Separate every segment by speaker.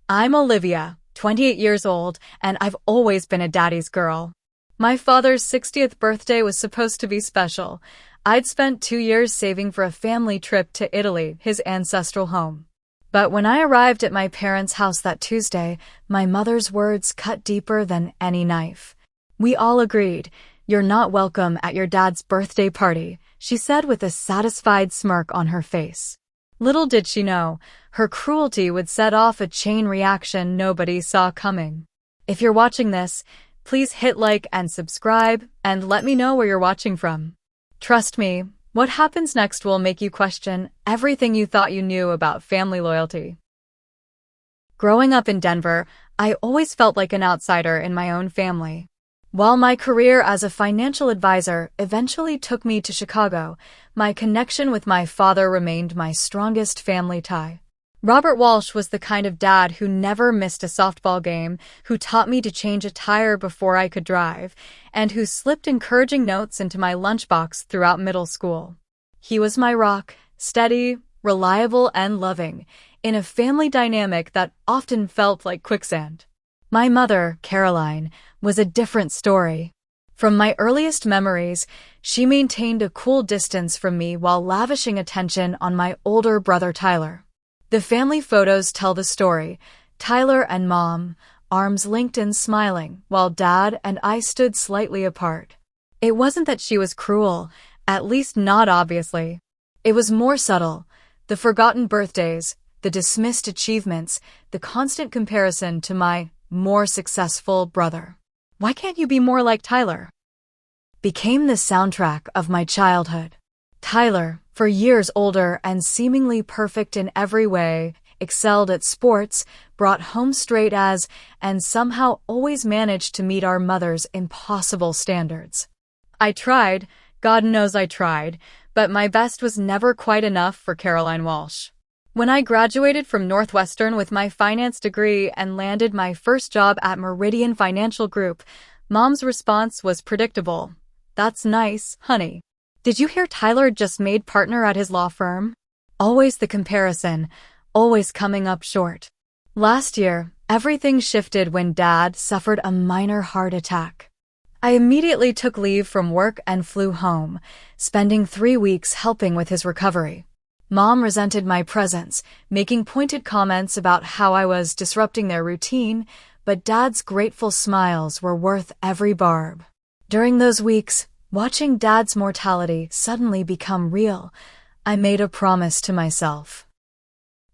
Speaker 1: I'm Olivia, 28 years old, and I've always been a daddy's girl. My father's 60th birthday was supposed to be special. I'd spent 2 years saving for a family trip to Italy, his ancestral home. But when I arrived at my parents' house that Tuesday, my mother's words cut deeper than any knife. "We all agreed, you're not welcome at your dad's birthday party," she said with a satisfied smirk on her face. Little did she know, her cruelty would set off a chain reaction nobody saw coming. If you're watching this, please hit like and subscribe, and let me know where you're watching from. Trust me, what happens next will make you question everything you thought you knew about family loyalty. Growing up in Denver, I always felt like an outsider in my own family. While my career as a financial advisor eventually took me to Chicago, my connection with my father remained my strongest family tie. Robert Walsh was the kind of dad who never missed a softball game, who taught me to change a tire before I could drive, and who slipped encouraging notes into my lunchbox throughout middle school. He was my rock, steady, reliable, and loving, in a family dynamic that often felt like quicksand. My mother, Caroline, was a different story. From my earliest memories, she maintained a cool distance from me while lavishing attention on my older brother Tyler. The family photos tell the story: Tyler and Mom, arms linked and smiling, while Dad and I stood slightly apart. It wasn't that she was cruel, at least not obviously. It was more subtle: the forgotten birthdays, the dismissed achievements, the constant comparison to my more successful brother. "Why can't you be more like Tyler?" became the soundtrack of my childhood. Tyler, for years older and seemingly perfect in every way, excelled at sports, brought home straight A's, and somehow always managed to meet our mother's impossible standards. I tried, God knows I tried, but my best was never quite enough for Caroline Walsh. When I graduated from Northwestern with my finance degree and landed my first job at Meridian Financial Group, Mom's response was predictable. "That's nice, honey. Did you hear Tyler just made partner at his law firm?" Always the comparison, always coming up short. Last year, everything shifted when Dad suffered a minor heart attack. I immediately took leave from work and flew home, spending 3 weeks helping with his recovery. Mom resented my presence, making pointed comments about how I was disrupting their routine, but Dad's grateful smiles were worth every barb. During those weeks, watching Dad's mortality suddenly become real, I made a promise to myself.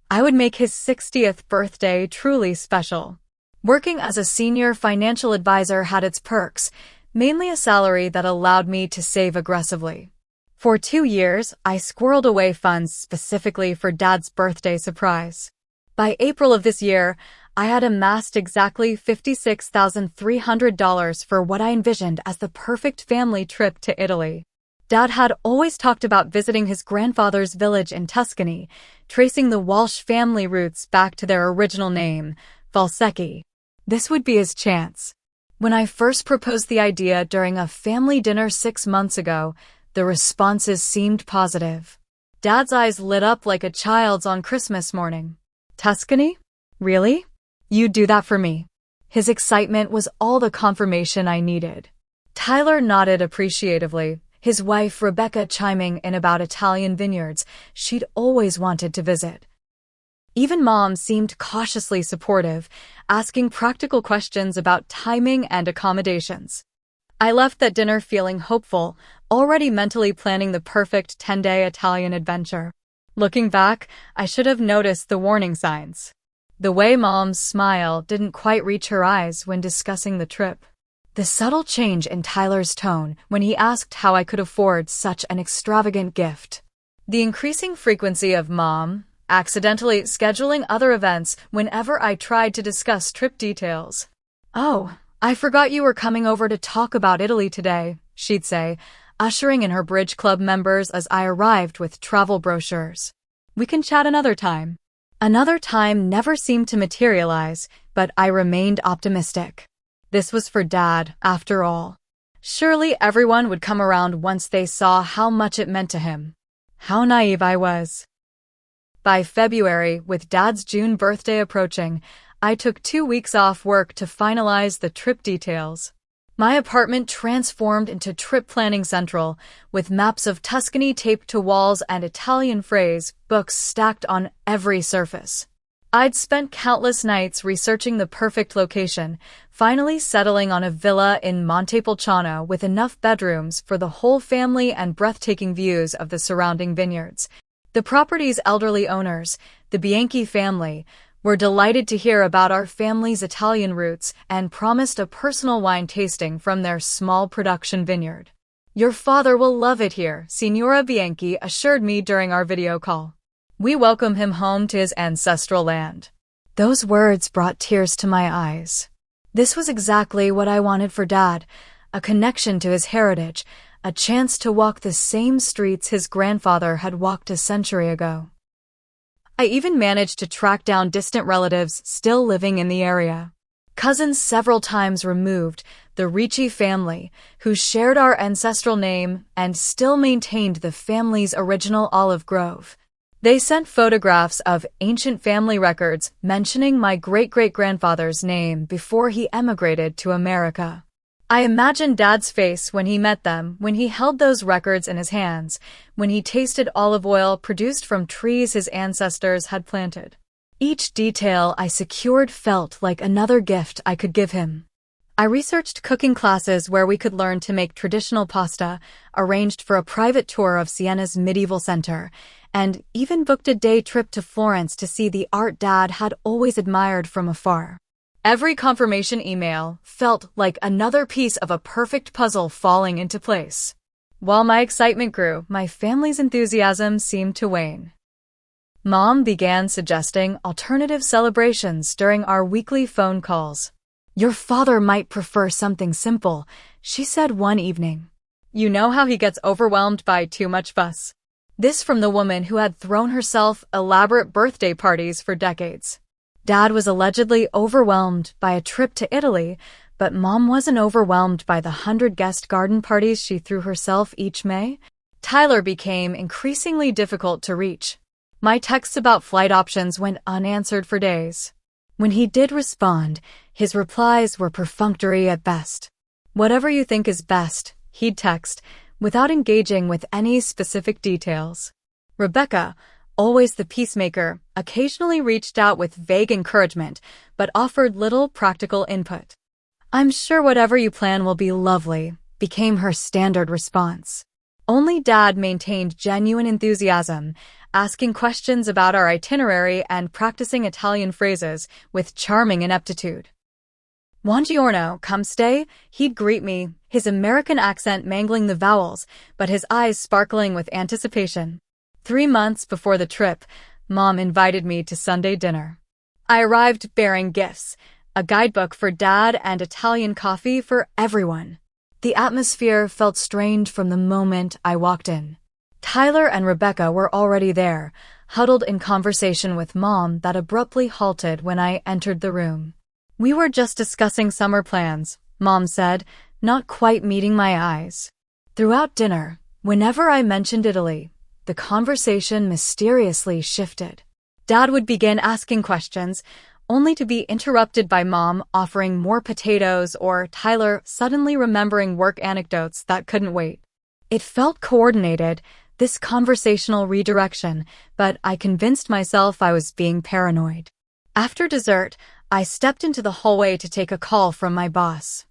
Speaker 1: I would make his 60th birthday truly special. Working as a senior financial advisor had its perks, mainly a salary that allowed me to save aggressively. For 2 years, I squirreled away funds specifically for Dad's birthday surprise. By April of this year, I had amassed exactly $56,300 for what I envisioned as the perfect family trip to Italy. Dad had always talked about visiting his grandfather's village in Tuscany, tracing the Walsh family roots back to their original name, Valsecchi. This would be his chance. When I first proposed the idea during a family dinner 6 months ago, the responses seemed positive. Dad's eyes lit up like a child's on Christmas morning. "Tuscany? Really? You'd do that for me?" His excitement was all the confirmation I needed. Tyler nodded appreciatively, his wife Rebecca chiming in about Italian vineyards she'd always wanted to visit. Even Mom seemed cautiously supportive, asking practical questions about timing and accommodations. I left that dinner feeling hopeful, already mentally planning the perfect 10-day Italian adventure. Looking back, I should have noticed the warning signs. The way Mom's smile didn't quite reach her eyes when discussing the trip. The subtle change in Tyler's tone when he asked how I could afford such an extravagant gift. The increasing frequency of Mom accidentally scheduling other events whenever I tried to discuss trip details. "Oh, I forgot you were coming over to talk about Italy today," she'd say, ushering in her bridge club members as I arrived with travel brochures. "We can chat another time." Another time never seemed to materialize, but I remained optimistic. This was for Dad, after all. Surely everyone would come around once they saw how much it meant to him. How naive I was. By February, with Dad's June birthday approaching, I took 2 weeks off work to finalize the trip details. My apartment transformed into trip planning central, with maps of Tuscany taped to walls and Italian phrase books stacked on every surface. I'd spent countless nights researching the perfect location, finally settling on a villa in Montepulciano with enough bedrooms for the whole family and breathtaking views of the surrounding vineyards. The property's elderly owners, the Bianchi family, were delighted to hear about our family's Italian roots and promised a personal wine tasting from their small production vineyard. "Your father will love it here," Signora Bianchi assured me during our video call. "We welcome him home to his ancestral land." Those words brought tears to my eyes. This was exactly what I wanted for Dad, a connection to his heritage, a chance to walk the same streets his grandfather had walked a century ago. I even managed to track down distant relatives still living in the area. Cousins several times removed, the Ricci family, who shared our ancestral name and still maintained the family's original olive grove. They sent photographs of ancient family records mentioning my great-great-grandfather's name before he emigrated to America. I imagined Dad's face when he met them, when he held those records in his hands, when he tasted olive oil produced from trees his ancestors had planted. Each detail I secured felt like another gift I could give him. I researched cooking classes where we could learn to make traditional pasta, arranged for a private tour of Sienna's medieval center, and even booked a day trip to Florence to see the art Dad had always admired from afar. Every confirmation email felt like another piece of a perfect puzzle falling into place. While my excitement grew, my family's enthusiasm seemed to wane. Mom began suggesting alternative celebrations during our weekly phone calls. "Your father might prefer something simple," she said one evening. "You know how he gets overwhelmed by too much fuss." This from the woman who had thrown herself elaborate birthday parties for decades. Dad was allegedly overwhelmed by a trip to Italy, but Mom wasn't overwhelmed by the 100-guest garden parties she threw herself each May. Tyler became increasingly difficult to reach. My texts about flight options went unanswered for days. When he did respond, his replies were perfunctory at best. "Whatever you think is best," he'd text, without engaging with any specific details. Rebecca, always the peacemaker, occasionally reached out with vague encouragement, but offered little practical input. "I'm sure whatever you plan will be lovely," became her standard response. Only Dad maintained genuine enthusiasm, asking questions about our itinerary and practicing Italian phrases with charming ineptitude. "Buongiorno, come stay," he'd greet me, his American accent mangling the vowels, but his eyes sparkling with anticipation. 3 months before the trip, Mom invited me to Sunday dinner. I arrived bearing gifts, a guidebook for Dad and Italian coffee for everyone. The atmosphere felt strange from the moment I walked in. Tyler and Rebecca were already there, huddled in conversation with Mom that abruptly halted when I entered the room. "We were just discussing summer plans," Mom said, not quite meeting my eyes. Throughout dinner, whenever I mentioned Italy, the conversation mysteriously shifted. Dad would begin asking questions, only to be interrupted by Mom offering more potatoes or Tyler suddenly remembering work anecdotes that couldn't wait. It felt coordinated, this conversational redirection, but I convinced myself I was being paranoid. After dessert, I stepped into the hallway to take a call from my boss.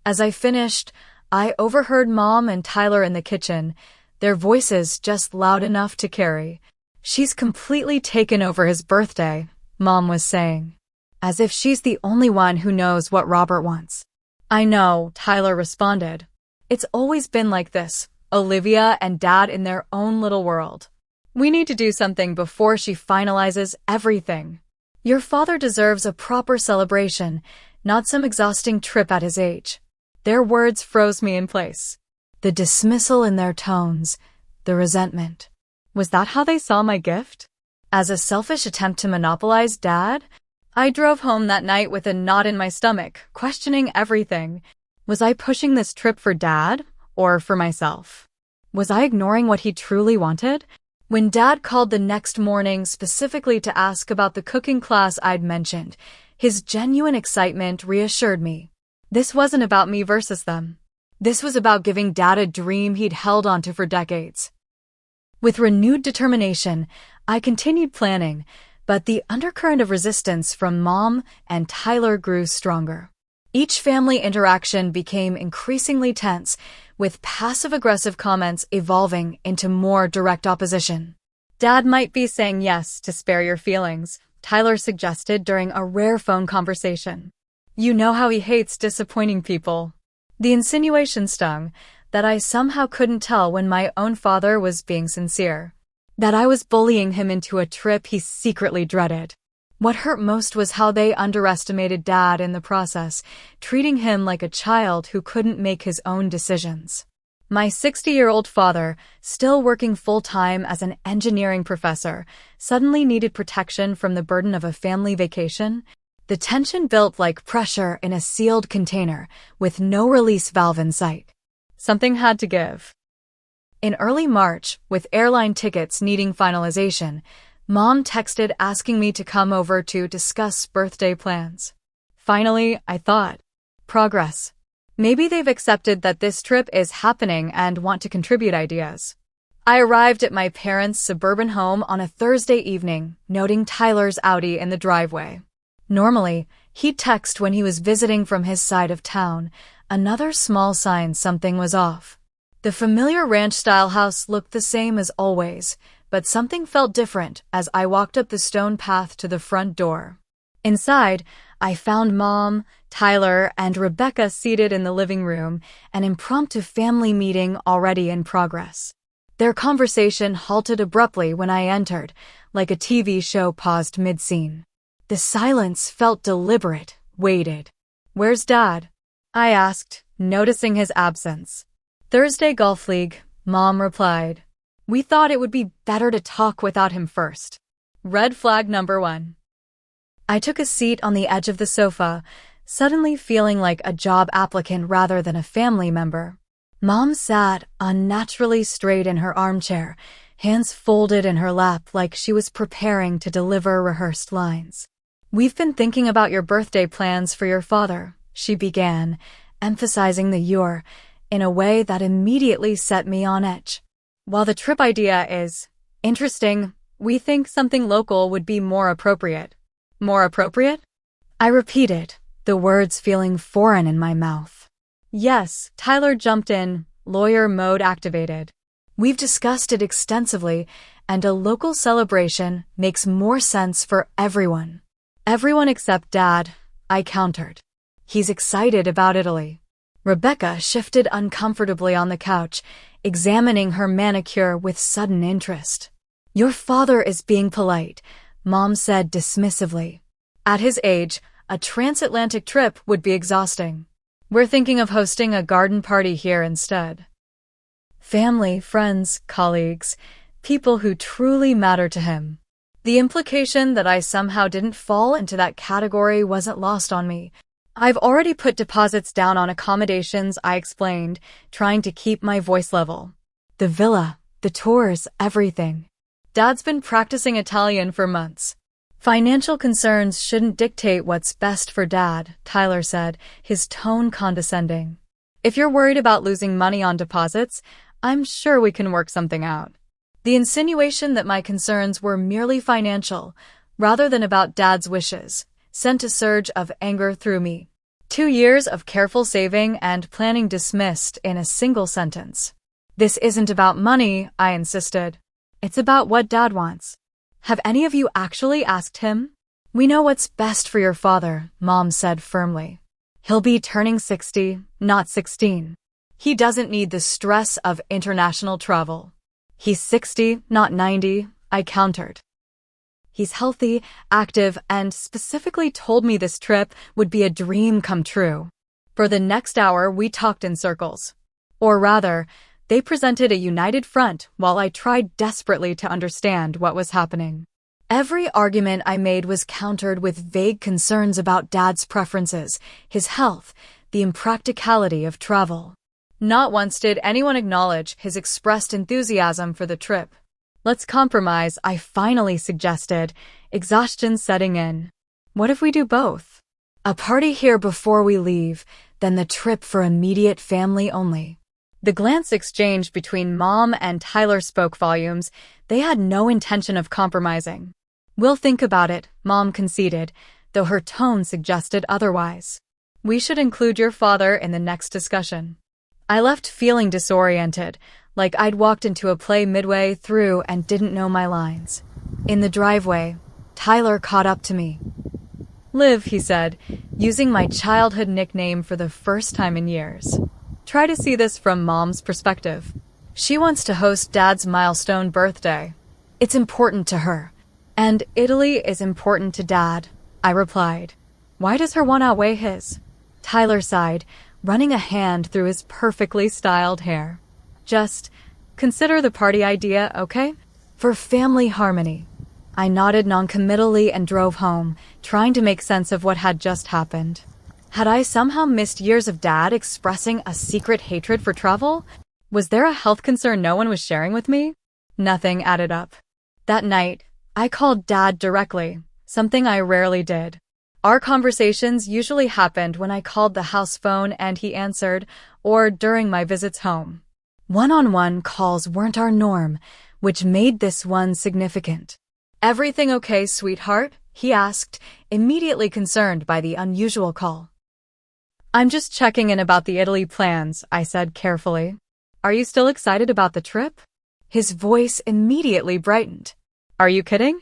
Speaker 1: As I finished, I overheard Mom and Tyler in the kitchen, their voices just loud enough to carry. "She's completely taken over his birthday," Mom was saying. "As if she's the only one who knows what Robert wants." "I know," Tyler responded. "It's always been like this, Olivia and Dad in their own little world. We need to do something before she finalizes everything. Your father deserves a proper celebration, not some exhausting trip at his age." Their words froze me in place. The dismissal in their tones, the resentment. Was that how they saw my gift? As a selfish attempt to monopolize Dad? I drove home that night with a knot in my stomach, questioning everything. Was I pushing this trip for Dad, or for myself? Was I ignoring what he truly wanted? When Dad called the next morning specifically to ask about the cooking class I'd mentioned, his genuine excitement reassured me. This wasn't about me versus them. This was about giving Dad a dream he'd held onto for decades. With renewed determination, I continued planning, but the undercurrent of resistance from Mom and Tyler grew stronger. Each family interaction became increasingly tense, with passive-aggressive comments evolving into more direct opposition. Dad might be saying yes to spare your feelings, Tyler suggested during a rare phone conversation. You know how he hates disappointing people. The insinuation stung, that I somehow couldn't tell when my own father was being sincere. That I was bullying him into a trip he secretly dreaded. What hurt most was how they underestimated Dad in the process, treating him like a child who couldn't make his own decisions. My 60-year-old father, still working full-time as an engineering professor, suddenly needed protection from the burden of a family vacation. The tension built like pressure in a sealed container, with no release valve in sight. Something had to give. In early March, with airline tickets needing finalization, Mom texted asking me to come over to discuss birthday plans. Finally, I thought. Progress. Maybe they've accepted that this trip is happening and want to contribute ideas. I arrived at my parents' suburban home on a Thursday evening, noting Tyler's Audi in the driveway. Normally, he'd text when he was visiting from his side of town, another small sign something was off. The familiar ranch-style house looked the same as always, but something felt different as I walked up the stone path to the front door. Inside, I found Mom, Tyler, and Rebecca seated in the living room, an impromptu family meeting already in progress. Their conversation halted abruptly when I entered, like a TV show paused mid-scene. The silence felt deliberate, weighted. "Where's Dad?" I asked, noticing his absence. "Thursday Golf League," Mom replied. "We thought it would be better to talk without him first." Red flag number 1. I took a seat on the edge of the sofa, suddenly feeling like a job applicant rather than a family member. Mom sat unnaturally straight in her armchair, hands folded in her lap like she was preparing to deliver rehearsed lines. "We've been thinking about your birthday plans for your father," she began, emphasizing the "your" in a way that immediately set me on edge. "While the trip idea is interesting, we think something local would be more appropriate." More appropriate? I repeated, the words feeling foreign in my mouth. "Yes," Tyler jumped in, lawyer mode activated. "We've discussed it extensively, and a local celebration makes more sense for everyone." "Everyone except Dad," I countered. "He's excited about Italy." Rebecca shifted uncomfortably on the couch, examining her manicure with sudden interest. "Your father is being polite," Mom said dismissively. "At his age, a transatlantic trip would be exhausting. We're thinking of hosting a garden party here instead." Family, friends, colleagues, people who truly matter to him. The implication that I somehow didn't fall into that category wasn't lost on me. "I've already put deposits down on accommodations," I explained, trying to keep my voice level. "The villa, the tours, everything." Dad's been practicing Italian for months. "Financial concerns shouldn't dictate what's best for Dad," Tyler said, his tone condescending. "If you're worried about losing money on deposits, I'm sure we can work something out." The insinuation that my concerns were merely financial, rather than about Dad's wishes, sent a surge of anger through me. 2 years of careful saving and planning dismissed in a single sentence. "This isn't about money," I insisted. "It's about what Dad wants." "Have any of you actually asked him?" "We know what's best for your father," Mom said firmly. "He'll be turning 60, not 16. He doesn't need the stress of international travel." "He's 60, not 90, I countered. "He's healthy, active, and specifically told me this trip would be a dream come true." For the next hour, we talked in circles. Or rather, they presented a united front while I tried desperately to understand what was happening. Every argument I made was countered with vague concerns about Dad's preferences, his health, the impracticality of travel. Not once did anyone acknowledge his expressed enthusiasm for the trip. Let's compromise, I finally suggested, exhaustion setting in. What if we do both? A party here before we leave, then the trip for immediate family only. The glance exchange between Mom and Tyler spoke volumes. They had no intention of compromising. We'll think about it, Mom conceded, though her tone suggested otherwise. We should include your father in the next discussion. I left feeling disoriented, like I'd walked into a play midway through and didn't know my lines. In the driveway, Tyler caught up to me. Liv, he said, using my childhood nickname for the first time in years. Try to see this from Mom's perspective. She wants to host Dad's milestone birthday. It's important to her. And Italy is important to Dad, I replied. Why does her want outweigh his? Tyler sighed, running a hand through his perfectly styled hair. Just consider the party idea, okay? For family harmony. I nodded noncommittally and drove home, trying to make sense of what had just happened. Had I somehow missed years of Dad expressing a secret hatred for travel? Was there a health concern no one was sharing with me? Nothing added up. That night, I called Dad directly, something I rarely did. Our conversations usually happened when I called the house phone and he answered, or during my visits home. One-on-one calls weren't our norm, which made this one significant. Everything okay, sweetheart? He asked, immediately concerned by the unusual call. I'm just checking in about the Italy plans, I said carefully. Are you still excited about the trip? His voice immediately brightened. Are you kidding?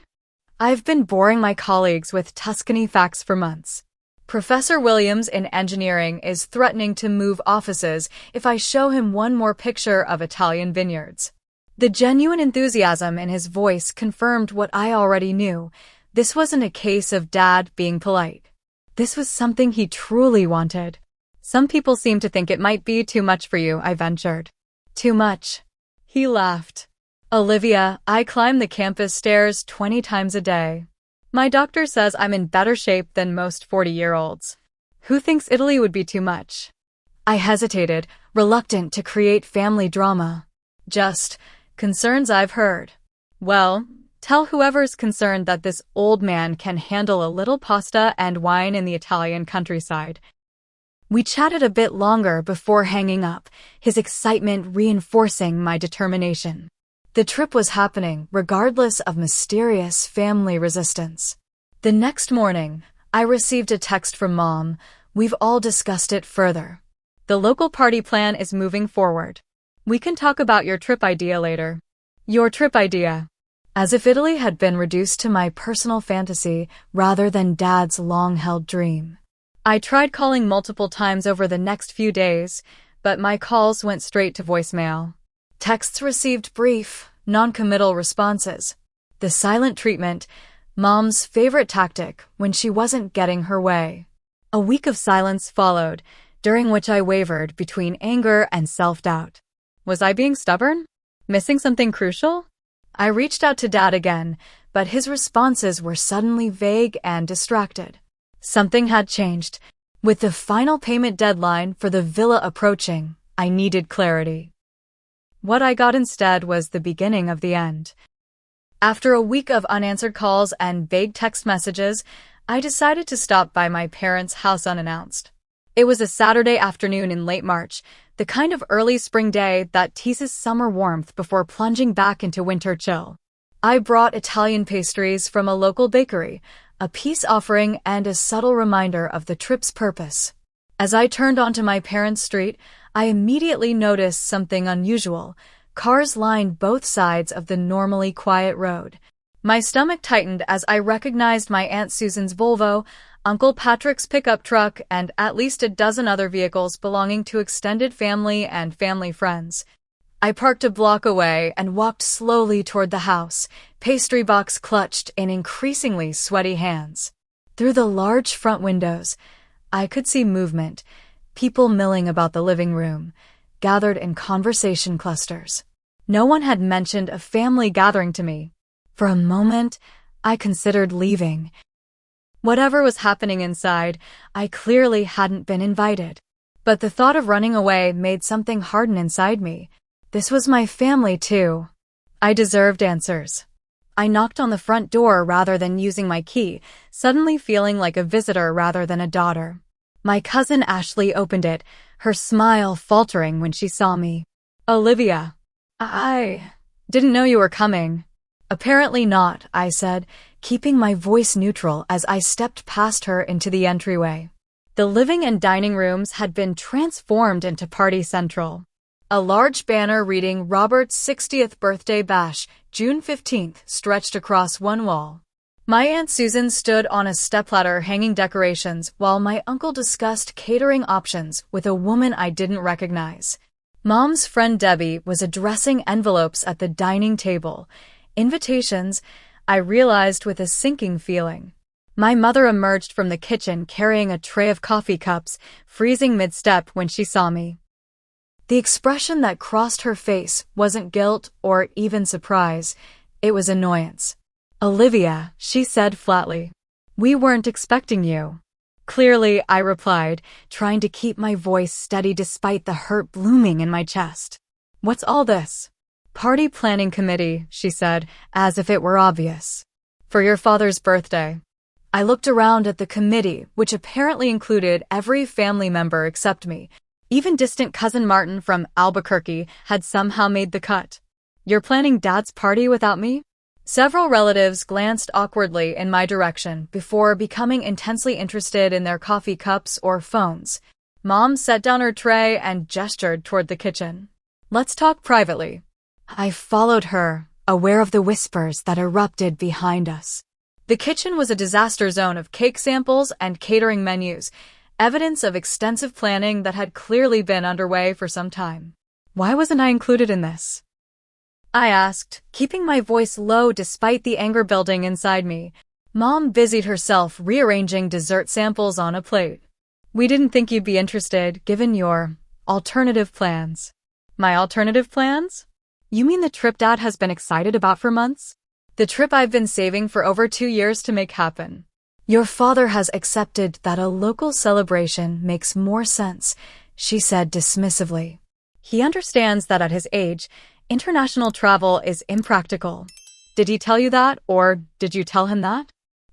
Speaker 1: I've been boring my colleagues with Tuscany facts for months. Professor Williams in engineering is threatening to move offices if I show him one more picture of Italian vineyards. The genuine enthusiasm in his voice confirmed what I already knew. This wasn't a case of Dad being polite. This was something he truly wanted. Some people seem to think it might be too much for you, I ventured. Too much. He laughed. Olivia, I climb the campus stairs 20 times a day. My doctor says I'm in better shape than most 40-year-olds. Who thinks Italy would be too much? I hesitated, reluctant to create family drama. Just concerns I've heard. Well, tell whoever's concerned that this old man can handle a little pasta and wine in the Italian countryside. We chatted a bit longer before hanging up, his excitement reinforcing my determination. The trip was happening, regardless of mysterious family resistance. The next morning, I received a text from Mom. We've all discussed it further. The local party plan is moving forward. We can talk about your trip idea later. Your trip idea. As if Italy had been reduced to my personal fantasy rather than Dad's long-held dream. I tried calling multiple times over the next few days, but my calls went straight to voicemail. Texts received brief, non-committal responses. The silent treatment, Mom's favorite tactic when she wasn't getting her way. A week of silence followed, during which I wavered between anger and self-doubt. Was I being stubborn? Missing something crucial? I reached out to Dad again, but his responses were suddenly vague and distracted. Something had changed. With the final payment deadline for the villa approaching, I needed clarity. What I got instead was the beginning of the end. After a week of unanswered calls and vague text messages, I decided to stop by my parents' house unannounced. It was a Saturday afternoon in late March, the kind of early spring day that teases summer warmth before plunging back into winter chill. I brought Italian pastries from a local bakery, a peace offering and a subtle reminder of the trip's purpose. As I turned onto my parents' street, I immediately noticed something unusual. Cars lined both sides of the normally quiet road. My stomach tightened as I recognized my Aunt Susan's Volvo, Uncle Patrick's pickup truck, and at least a dozen other vehicles belonging to extended family and family friends. I parked a block away and walked slowly toward the house, pastry box clutched in increasingly sweaty hands. Through the large front windows, I could see movement, people milling about the living room, gathered in conversation clusters. No one had mentioned a family gathering to me. For a moment, I considered leaving. Whatever was happening inside, I clearly hadn't been invited. But the thought of running away made something harden inside me. This was my family too. I deserved answers. I knocked on the front door rather than using my key, suddenly feeling like a visitor rather than a daughter. My cousin Ashley opened it, her smile faltering when she saw me. Olivia. I didn't know you were coming. Apparently not, I said, keeping my voice neutral as I stepped past her into the entryway. The living and dining rooms had been transformed into Party Central. A large banner reading Robert's 60th birthday bash, June 15th, stretched across one wall. My Aunt Susan stood on a stepladder hanging decorations while my uncle discussed catering options with a woman I didn't recognize. Mom's friend Debbie was addressing envelopes at the dining table. Invitations, I realized with a sinking feeling. My mother emerged from the kitchen carrying a tray of coffee cups, freezing mid-step when she saw me. The expression that crossed her face wasn't guilt or even surprise, it was annoyance. Olivia, she said flatly. We weren't expecting you. Clearly, I replied, trying to keep my voice steady despite the hurt blooming in my chest. What's all this? Party planning committee, she said, as if it were obvious. For your father's birthday. I looked around at the committee, which apparently included every family member except me. Even distant cousin Martin from Albuquerque had somehow made the cut. You're planning Dad's party without me? Several relatives glanced awkwardly in my direction before becoming intensely interested in their coffee cups or phones. Mom set down her tray and gestured toward the kitchen. Let's talk privately. I followed her, aware of the whispers that erupted behind us. The kitchen was a disaster zone of cake samples and catering menus, evidence of extensive planning that had clearly been underway for some time. Why wasn't I included in this? I asked, keeping my voice low despite the anger building inside me. Mom busied herself rearranging dessert samples on a plate. We didn't think you'd be interested, given your alternative plans. My alternative plans? You mean the trip Dad has been excited about for months? The trip I've been saving for over 2 years to make happen. Your father has accepted that a local celebration makes more sense, she said dismissively. He understands that at his age, international travel is impractical. Did he tell you that, or did you tell him that?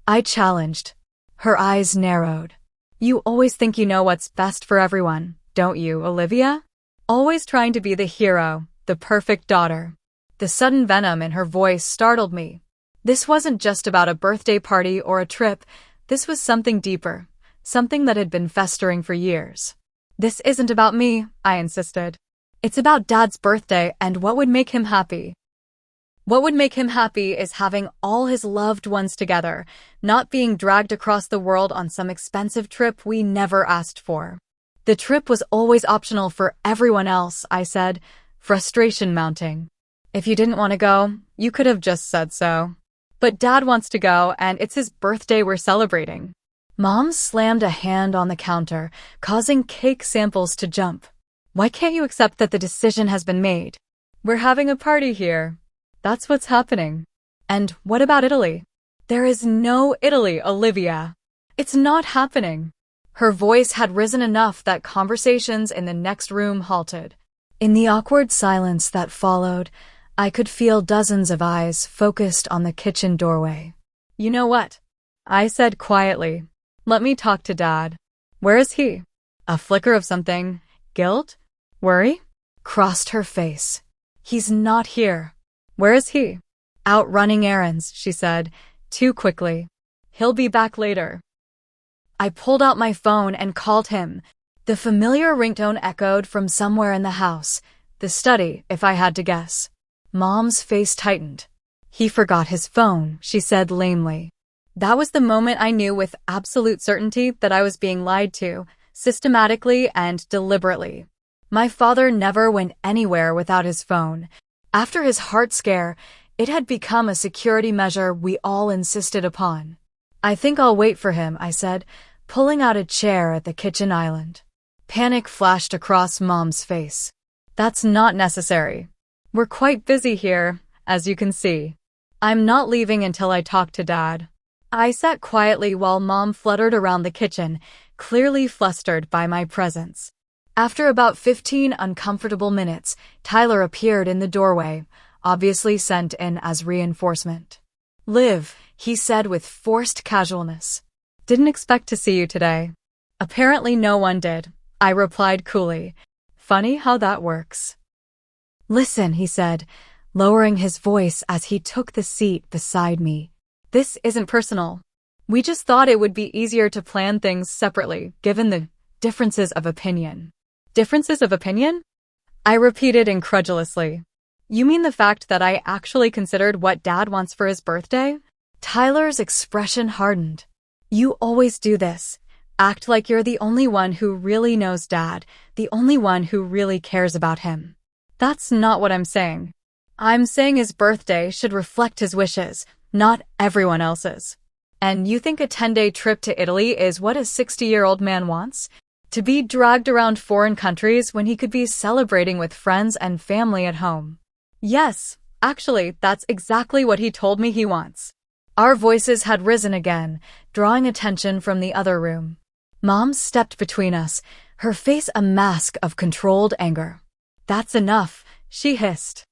Speaker 1: I challenged. Her eyes narrowed. You always think you know what's best for everyone, don't you, Olivia? Always trying to be the hero, the perfect daughter. The sudden venom in her voice startled me. This wasn't just about a birthday party or a trip. This was something deeper, something that had been festering for years. This isn't about me, I insisted. It's about Dad's birthday and what would make him happy. What would make him happy is having all his loved ones together, not being dragged across the world on some expensive trip we never asked for. The trip was always optional for everyone else, I said, frustration mounting. If you didn't want to go, you could have just said so. But Dad wants to go, and it's his birthday we're celebrating. Mom slammed a hand on the counter, causing cake samples to jump. Why can't you accept that the decision has been made? We're having a party here. That's what's happening. And what about Italy? There is no Italy, Olivia. It's not happening. Her voice had risen enough that conversations in the next room halted. In the awkward silence that followed, I could feel dozens of eyes focused on the kitchen doorway. You know what? I said quietly. Let me talk to Dad. Where is he? A flicker of something. Guilt? Worry? Crossed her face. He's not here. Where is he? Out running errands, she said, too quickly. He'll be back later. I pulled out my phone and called him. The familiar ringtone echoed from somewhere in the house. The study, if I had to guess. Mom's face tightened. He forgot his phone, she said lamely. That was the moment I knew with absolute certainty that I was being lied to, systematically and deliberately. My father never went anywhere without his phone. After his heart scare, it had become a security measure we all insisted upon. I think I'll wait for him, I said, pulling out a chair at the kitchen island. Panic flashed across Mom's face. That's not necessary. We're quite busy here, as you can see. I'm not leaving until I talk to Dad. I sat quietly while Mom fluttered around the kitchen, clearly flustered by my presence. After about 15 uncomfortable minutes, Tyler appeared in the doorway, obviously sent in as reinforcement. "Liv," he said with forced casualness. "Didn't expect to see you today." "Apparently no one did," I replied coolly. "Funny how that works." "Listen," he said, lowering his voice as he took the seat beside me. "This isn't personal. We just thought it would be easier to plan things separately, given the differences of opinion." "Differences of opinion?" I repeated incredulously. "You mean the fact that I actually considered what Dad wants for his birthday?" Tyler's expression hardened. "You always do this. Act like you're the only one who really knows Dad, the only one who really cares about him." "That's not what I'm saying. I'm saying his birthday should reflect his wishes, not everyone else's." "And you think a 10-day trip to Italy is what a 60-year-old man wants? To be dragged around foreign countries when he could be celebrating with friends and family at home?" "Yes, actually, that's exactly what he told me he wants." Our voices had risen again, drawing attention from the other room. Mom stepped between us, her face a mask of controlled anger. "That's enough," she hissed.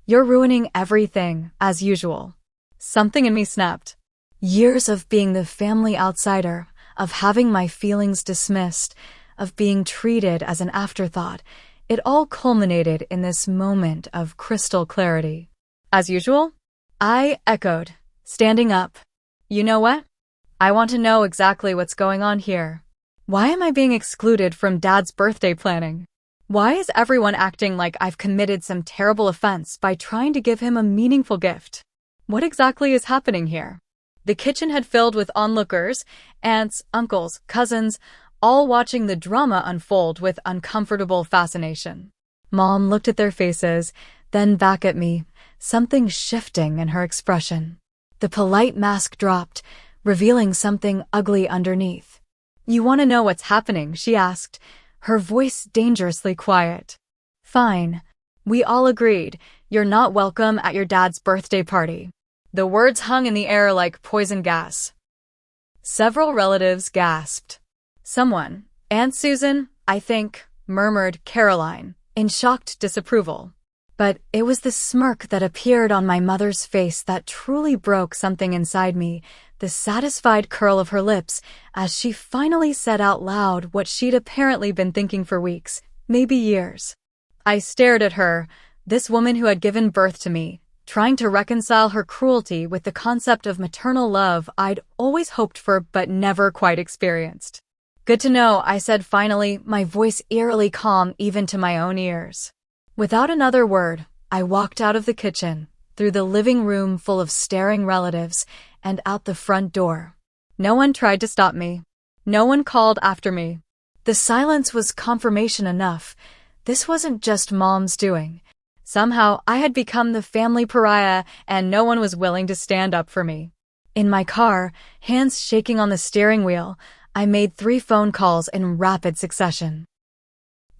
Speaker 1: "You're ruining everything, as usual." Something in me snapped. Years of being the family outsider, of having my feelings dismissed, of being treated as an afterthought, it all culminated in this moment of crystal clarity. "As usual?" I echoed, standing up. "You know what? I want to know exactly what's going on here. Why am I being excluded from Dad's birthday planning? Why is everyone acting like I've committed some terrible offense by trying to give him a meaningful gift? What exactly is happening here?" The kitchen had filled with onlookers, aunts, uncles, cousins, all watching the drama unfold with uncomfortable fascination. Mom looked at their faces, then back at me, something shifting in her expression. The polite mask dropped, revealing something ugly underneath. "You want to know what's happening?" she asked, her voice dangerously quiet. "Fine. We all agreed. You're not welcome at your dad's birthday party." The words hung in the air like poison gas. Several relatives gasped. Someone, Aunt Susan, I think, murmured Caroline, in shocked disapproval. But it was the smirk that appeared on my mother's face that truly broke something inside me, the satisfied curl of her lips as she finally said out loud what she'd apparently been thinking for weeks, maybe years. I stared at her, this woman who had given birth to me, trying to reconcile her cruelty with the concept of maternal love I'd always hoped for but never quite experienced. "Good to know," I said finally, my voice eerily calm even to my own ears. Without another word, I walked out of the kitchen, through the living room full of staring relatives, and out the front door. No one tried to stop me. No one called after me. The silence was confirmation enough. This wasn't just Mom's doing. Somehow, I had become the family pariah, and no one was willing to stand up for me. In my car, hands shaking on the steering wheel, I made 3 phone calls in rapid succession.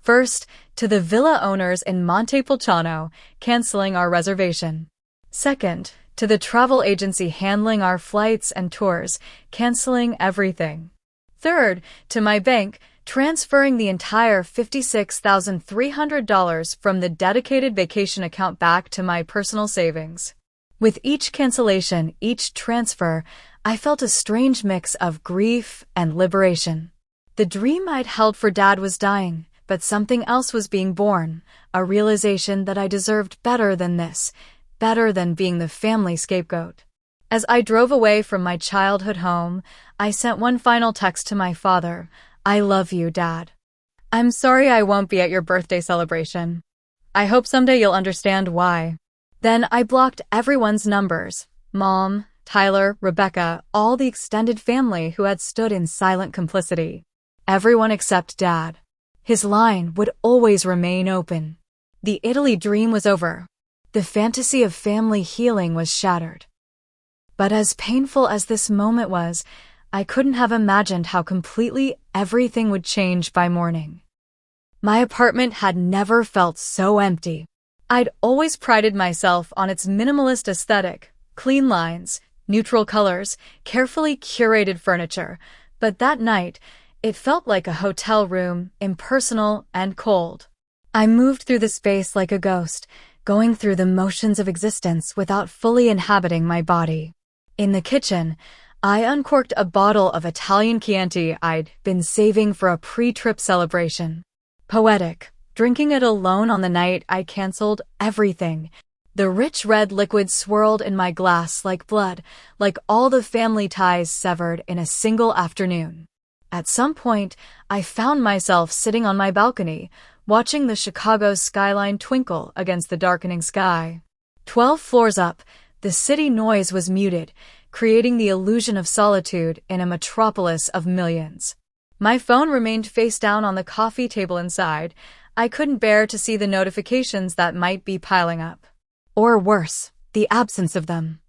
Speaker 1: First, to the villa owners in Montepulciano, canceling our reservation. Second, to the travel agency handling our flights and tours, canceling everything. Third, to my bank, transferring the entire $56,300 from the dedicated vacation account back to my personal savings. With each cancellation, each transfer, I felt a strange mix of grief and liberation. The dream I'd held for Dad was dying, but something else was being born, a realization that I deserved better than this, better than being the family scapegoat. As I drove away from my childhood home, I sent one final text to my father. "I love you, Dad. I'm sorry I won't be at your birthday celebration. I hope someday you'll understand why." Then I blocked everyone's numbers. Mom, Tyler, Rebecca, all the extended family who had stood in silent complicity. Everyone except Dad. His line would always remain open. The Italy dream was over. The fantasy of family healing was shattered. But as painful as this moment was, I couldn't have imagined how completely everything would change by morning. My apartment had never felt so empty. I'd always prided myself on its minimalist aesthetic, clean lines, neutral colors, carefully curated furniture, but that night, it felt like a hotel room, impersonal and cold. I moved through the space like a ghost, going through the motions of existence without fully inhabiting my body. In the kitchen, I uncorked a bottle of Italian Chianti I'd been saving for a pre-trip celebration. Poetic, drinking it alone on the night I canceled everything. The rich red liquid swirled in my glass like blood, like all the family ties severed in a single afternoon. At some point, I found myself sitting on my balcony, watching the Chicago skyline twinkle against the darkening sky. 12 floors up, the city noise was muted, creating the illusion of solitude in a metropolis of millions. My phone remained face down on the coffee table inside. I couldn't bear to see the notifications that might be piling up. Or worse, the absence of them.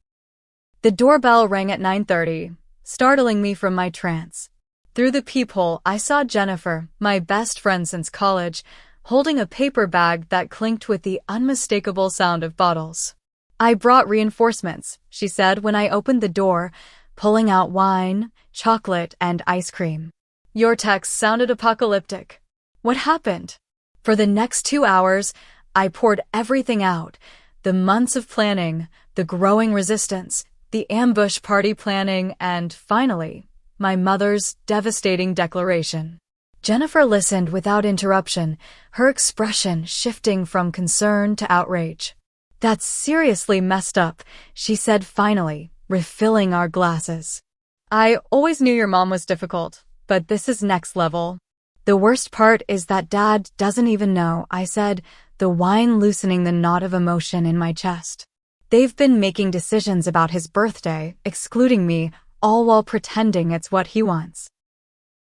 Speaker 1: The doorbell rang at 9:30, startling me from my trance. Through the peephole, I saw Jennifer, my best friend since college, holding a paper bag that clinked with the unmistakable sound of bottles. "I brought reinforcements," she said when I opened the door, pulling out wine, chocolate, and ice cream. "Your text sounded apocalyptic. What happened?" For the next 2 hours, I poured everything out. The months of planning, the growing resistance, the ambush party planning, and finally, my mother's devastating declaration. Jennifer listened without interruption, her expression shifting from concern to outrage. "That's seriously messed up," she said finally, refilling our glasses. "I always knew your mom was difficult, but this is next level." "The worst part is that Dad doesn't even know," I said, the wine loosening the knot of emotion in my chest. "They've been making decisions about his birthday, excluding me, all while pretending it's what he wants."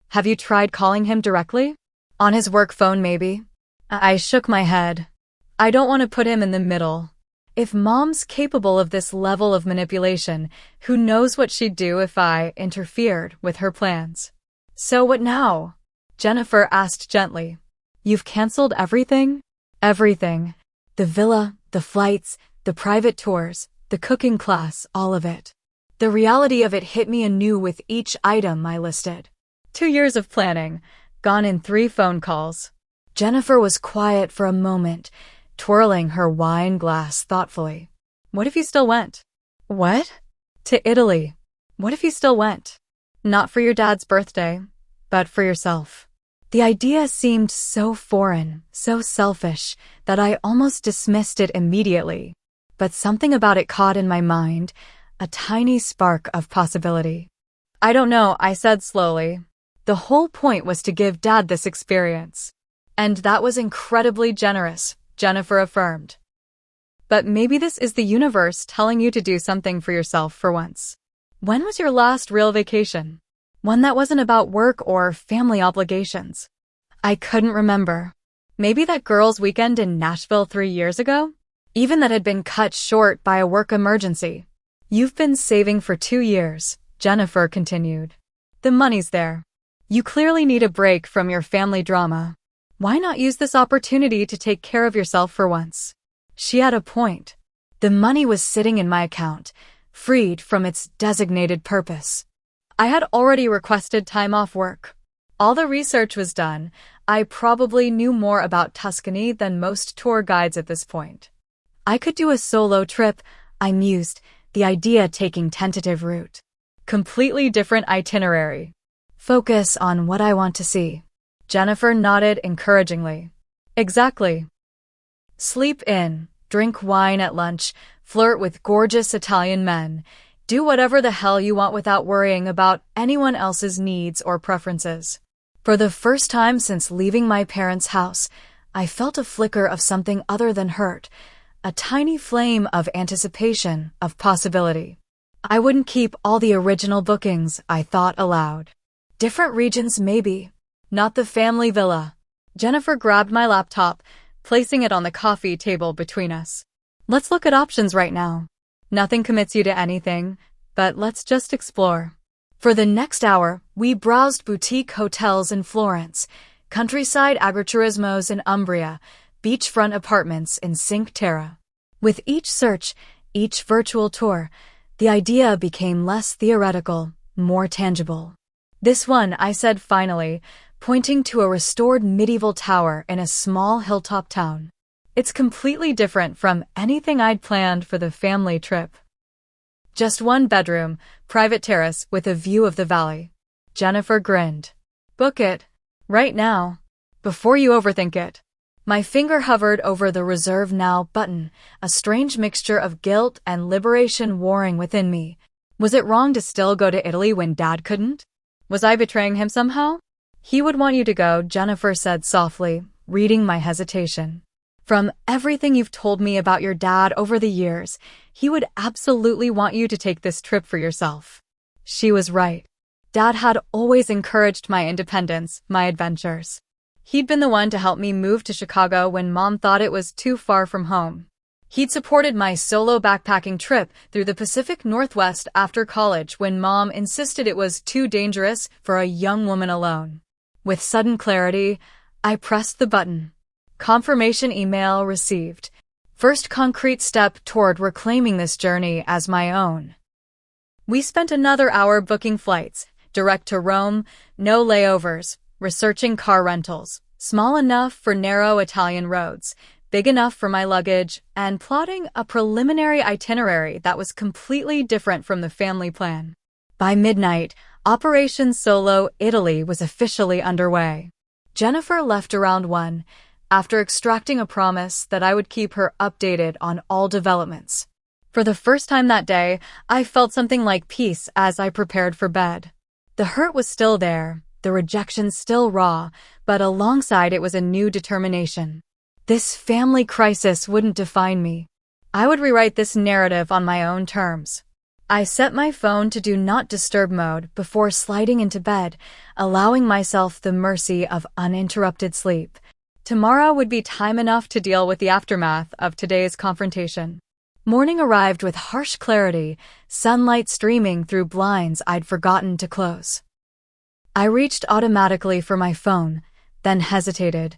Speaker 1: "Have you tried calling him directly? On his work phone, maybe?" I shook my head. "I don't want to put him in the middle. If Mom's capable of this level of manipulation, who knows what she'd do if I interfered with her plans." "So what now?" Jennifer asked gently. "You've canceled everything?" "Everything. The villa, the flights, the private tours, the cooking class, all of it." The reality of it hit me anew with each item I listed. 2 years of planning, gone in 3 phone calls. Jennifer was quiet for a moment, twirling her wine glass thoughtfully. "What if you still went?" "What?" "To Italy. What if you still went? Not for your dad's birthday, but for yourself." The idea seemed so foreign, so selfish, that I almost dismissed it immediately. But something about it caught in my mind, a tiny spark of possibility. "I don't know," I said slowly. "The whole point was to give Dad this experience. And that was incredibly generous," Jennifer affirmed. "But maybe this is the universe telling you to do something for yourself for once." "When was your last real vacation? One that wasn't about work or family obligations?" I couldn't remember. Maybe that girls' weekend in Nashville 3 years ago? Even that had been cut short by a work emergency. "You've been saving for 2 years, Jennifer continued. "The money's there. You clearly need a break from your family drama. Why not use this opportunity to take care of yourself for once?" She had a point. The money was sitting in my account, freed from its designated purpose. I had already requested time off work. All the research was done. I probably knew more about Tuscany than most tour guides at this point. I could do a solo trip, I mused, the idea taking tentative root. Completely different itinerary. Focus on what I want to see. Jennifer nodded encouragingly. "Exactly. Sleep in, drink wine at lunch, flirt with gorgeous Italian men. Do whatever the hell you want without worrying about anyone else's needs or preferences." For the first time since leaving my parents' house, I felt a flicker of something other than hurt, a tiny flame of anticipation, of possibility. I wouldn't keep all the original bookings, I thought aloud. Different regions maybe, not the family villa. Jennifer grabbed my laptop, placing it on the coffee table between us. "Let's look at options right now. Nothing commits you to anything, but let's just explore." For the next hour, we browsed boutique hotels in Florence, countryside agriturismos in Umbria, beachfront apartments in Cinque Terre. With each search, each virtual tour, the idea became less theoretical, more tangible. "This one," I said finally, pointing to a restored medieval tower in a small hilltop town. It's completely different from anything I'd planned for the family trip. Just one bedroom, private terrace with a view of the valley. Jennifer grinned. Book it. Right now. Before you overthink it. My finger hovered over the Reserve Now button, a strange mixture of guilt and liberation warring within me. Was it wrong to still go to Italy when Dad couldn't? Was I betraying him somehow? He would want you to go, Jennifer said softly, reading my hesitation. From everything you've told me about your dad over the years, he would absolutely want you to take this trip for yourself. She was right. Dad had always encouraged my independence, my adventures. He'd been the one to help me move to Chicago when Mom thought it was too far from home. He'd supported my solo backpacking trip through the Pacific Northwest after college when Mom insisted it was too dangerous for a young woman alone. With sudden clarity, I pressed the button. Confirmation email received. First concrete step toward reclaiming this journey as my own. We spent another hour booking flights, direct to Rome, no layovers, researching car rentals, small enough for narrow Italian roads, big enough for my luggage, and plotting a preliminary itinerary that was completely different from the family plan. By midnight, Operation Solo Italy was officially underway. Jennifer left around 1, after extracting a promise that I would keep her updated on all developments. For the first time that day, I felt something like peace as I prepared for bed. The hurt was still there, the rejection still raw, but alongside it was a new determination. This family crisis wouldn't define me. I would rewrite this narrative on my own terms. I set my phone to Do Not Disturb mode before sliding into bed, allowing myself the mercy of uninterrupted sleep. Tomorrow would be time enough to deal with the aftermath of today's confrontation. Morning arrived with harsh clarity, sunlight streaming through blinds I'd forgotten to close. I reached automatically for my phone, then hesitated,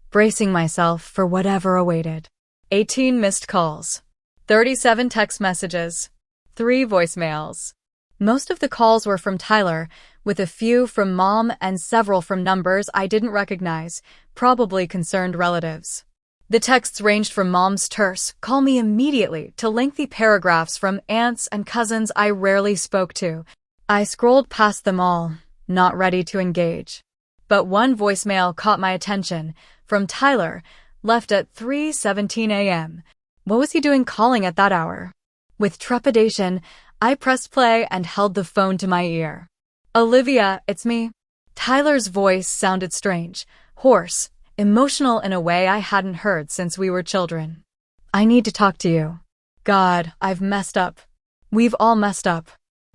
Speaker 1: bracing myself for whatever awaited. 18 missed calls. 37 text messages. 3 voicemails. Most of the calls were from Tyler, with a few from Mom and several from numbers I didn't recognize, probably concerned relatives. The texts ranged from Mom's terse, "Call me immediately," to lengthy paragraphs from aunts and cousins I rarely spoke to. I scrolled past them all, not ready to engage. But one voicemail caught my attention, from Tyler, left at 3:17 a.m. What was he doing calling at that hour? With trepidation, I pressed play and held the phone to my ear. "Olivia, it's me." Tyler's voice sounded strange, hoarse, emotional in a way I hadn't heard since we were children. "I need to talk to you." God, I've messed up. We've all messed up.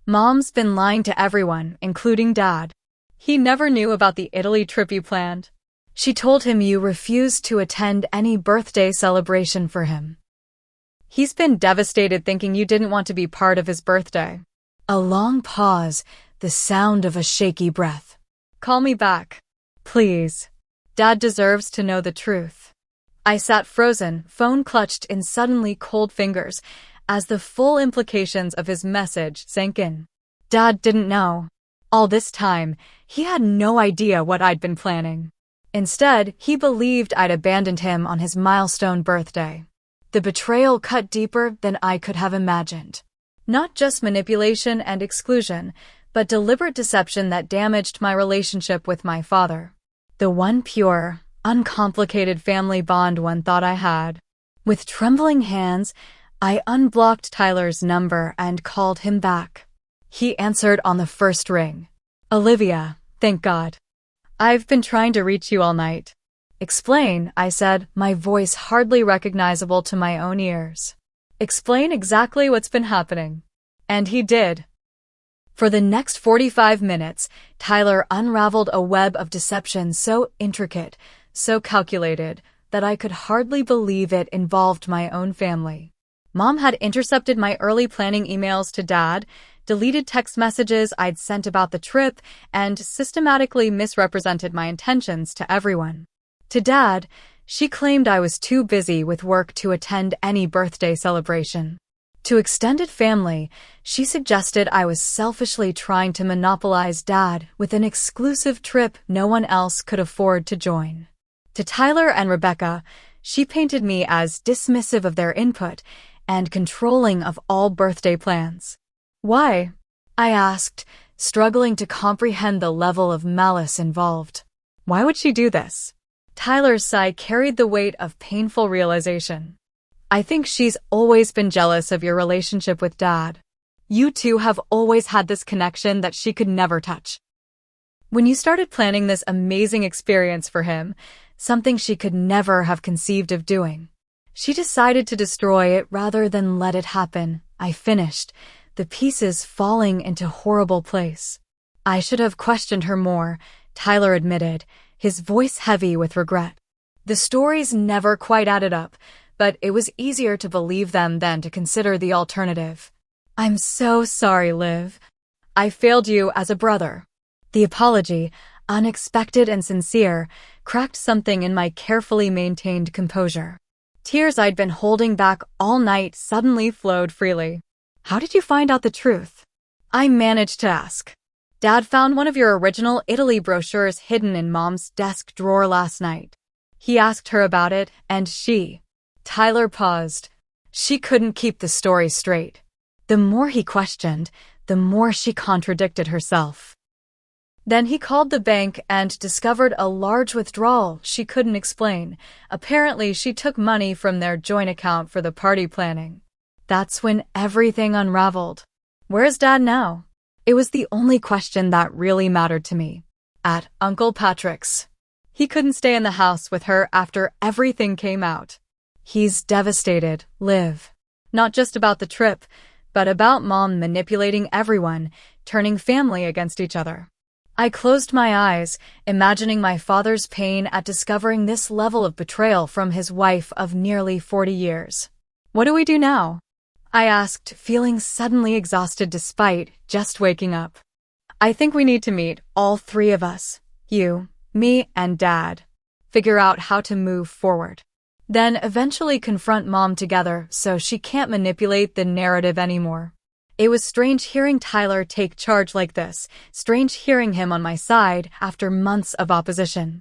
Speaker 1: Mom's been lying to everyone, including Dad. He never knew about the Italy trip you planned. She told him you refused to attend any birthday celebration for him. He's been devastated thinking you didn't want to be part of his birthday. A long pause, the sound of a shaky breath. "Call me back. Please. Dad deserves to know the truth." I sat frozen, phone clutched in suddenly cold fingers, as the full implications of his message sank in. Dad didn't know. All this time, he had no idea what I'd been planning. Instead, he believed I'd abandoned him on his milestone birthday. The betrayal cut deeper than I could have imagined. Not just manipulation and exclusion, but deliberate deception that damaged my relationship with my father. The one pure, uncomplicated family bond one thought I had. With trembling hands, I unblocked Tyler's number and called him back. He answered on the first ring. "Olivia, thank God. I've been trying to reach you all night." "Explain," I said, my voice hardly recognizable to my own ears. "Explain exactly what's been happening." And he did. For the next 45 minutes, Tyler unraveled a web of deception so intricate, so calculated, that I could hardly believe it involved my own family. Mom had intercepted my early planning emails to Dad, deleted text messages I'd sent about the trip, and systematically misrepresented my intentions to everyone. To Dad, she claimed I was too busy with work to attend any birthday celebration. To extended family, she suggested I was selfishly trying to monopolize Dad with an exclusive trip no one else could afford to join. To Tyler and Rebecca, She painted me as dismissive of their input and controlling of all birthday plans. Why? I asked, struggling to comprehend the level of malice involved. Why would she do this? Tyler's sigh carried the weight of painful realization. I think she's always been jealous of your relationship with Dad. You two have always had this connection that she could never touch. When you started planning this amazing experience for him, something she could never have conceived of doing, she decided to destroy it rather than let it happen. I finished, the pieces falling into horrible place. I should have questioned her more, Tyler admitted, his voice heavy with regret. The stories never quite added up, but it was easier to believe them than to consider the alternative. I'm so sorry, Liv. I failed you as a brother. The apology, unexpected and sincere, cracked something in my carefully maintained composure. Tears I'd been holding back all night suddenly flowed freely. How did you find out the truth? I managed to ask. Dad found one of your original Italy brochures hidden in Mom's desk drawer last night. He asked her about it, and Tyler paused. She couldn't keep the story straight. The more he questioned, the more she contradicted herself. Then he called the bank and discovered a large withdrawal she couldn't explain. Apparently, she took money from their joint account for the party planning. That's when everything unraveled. Where's Dad now? It was the only question that really mattered to me. At Uncle Patrick's. He couldn't stay in the house with her after everything came out. He's devastated, Liv. Not just about the trip, but about Mom manipulating everyone, turning family against each other. I closed my eyes, imagining my father's pain at discovering this level of betrayal from his wife of nearly 40 years. What do we do now? I asked, feeling suddenly exhausted despite just waking up. I think we need to meet, all three of us. You, me, and Dad. Figure out how to move forward. Then eventually confront Mom together so she can't manipulate the narrative anymore. It was strange hearing Tyler take charge like this, strange hearing him on my side after months of opposition.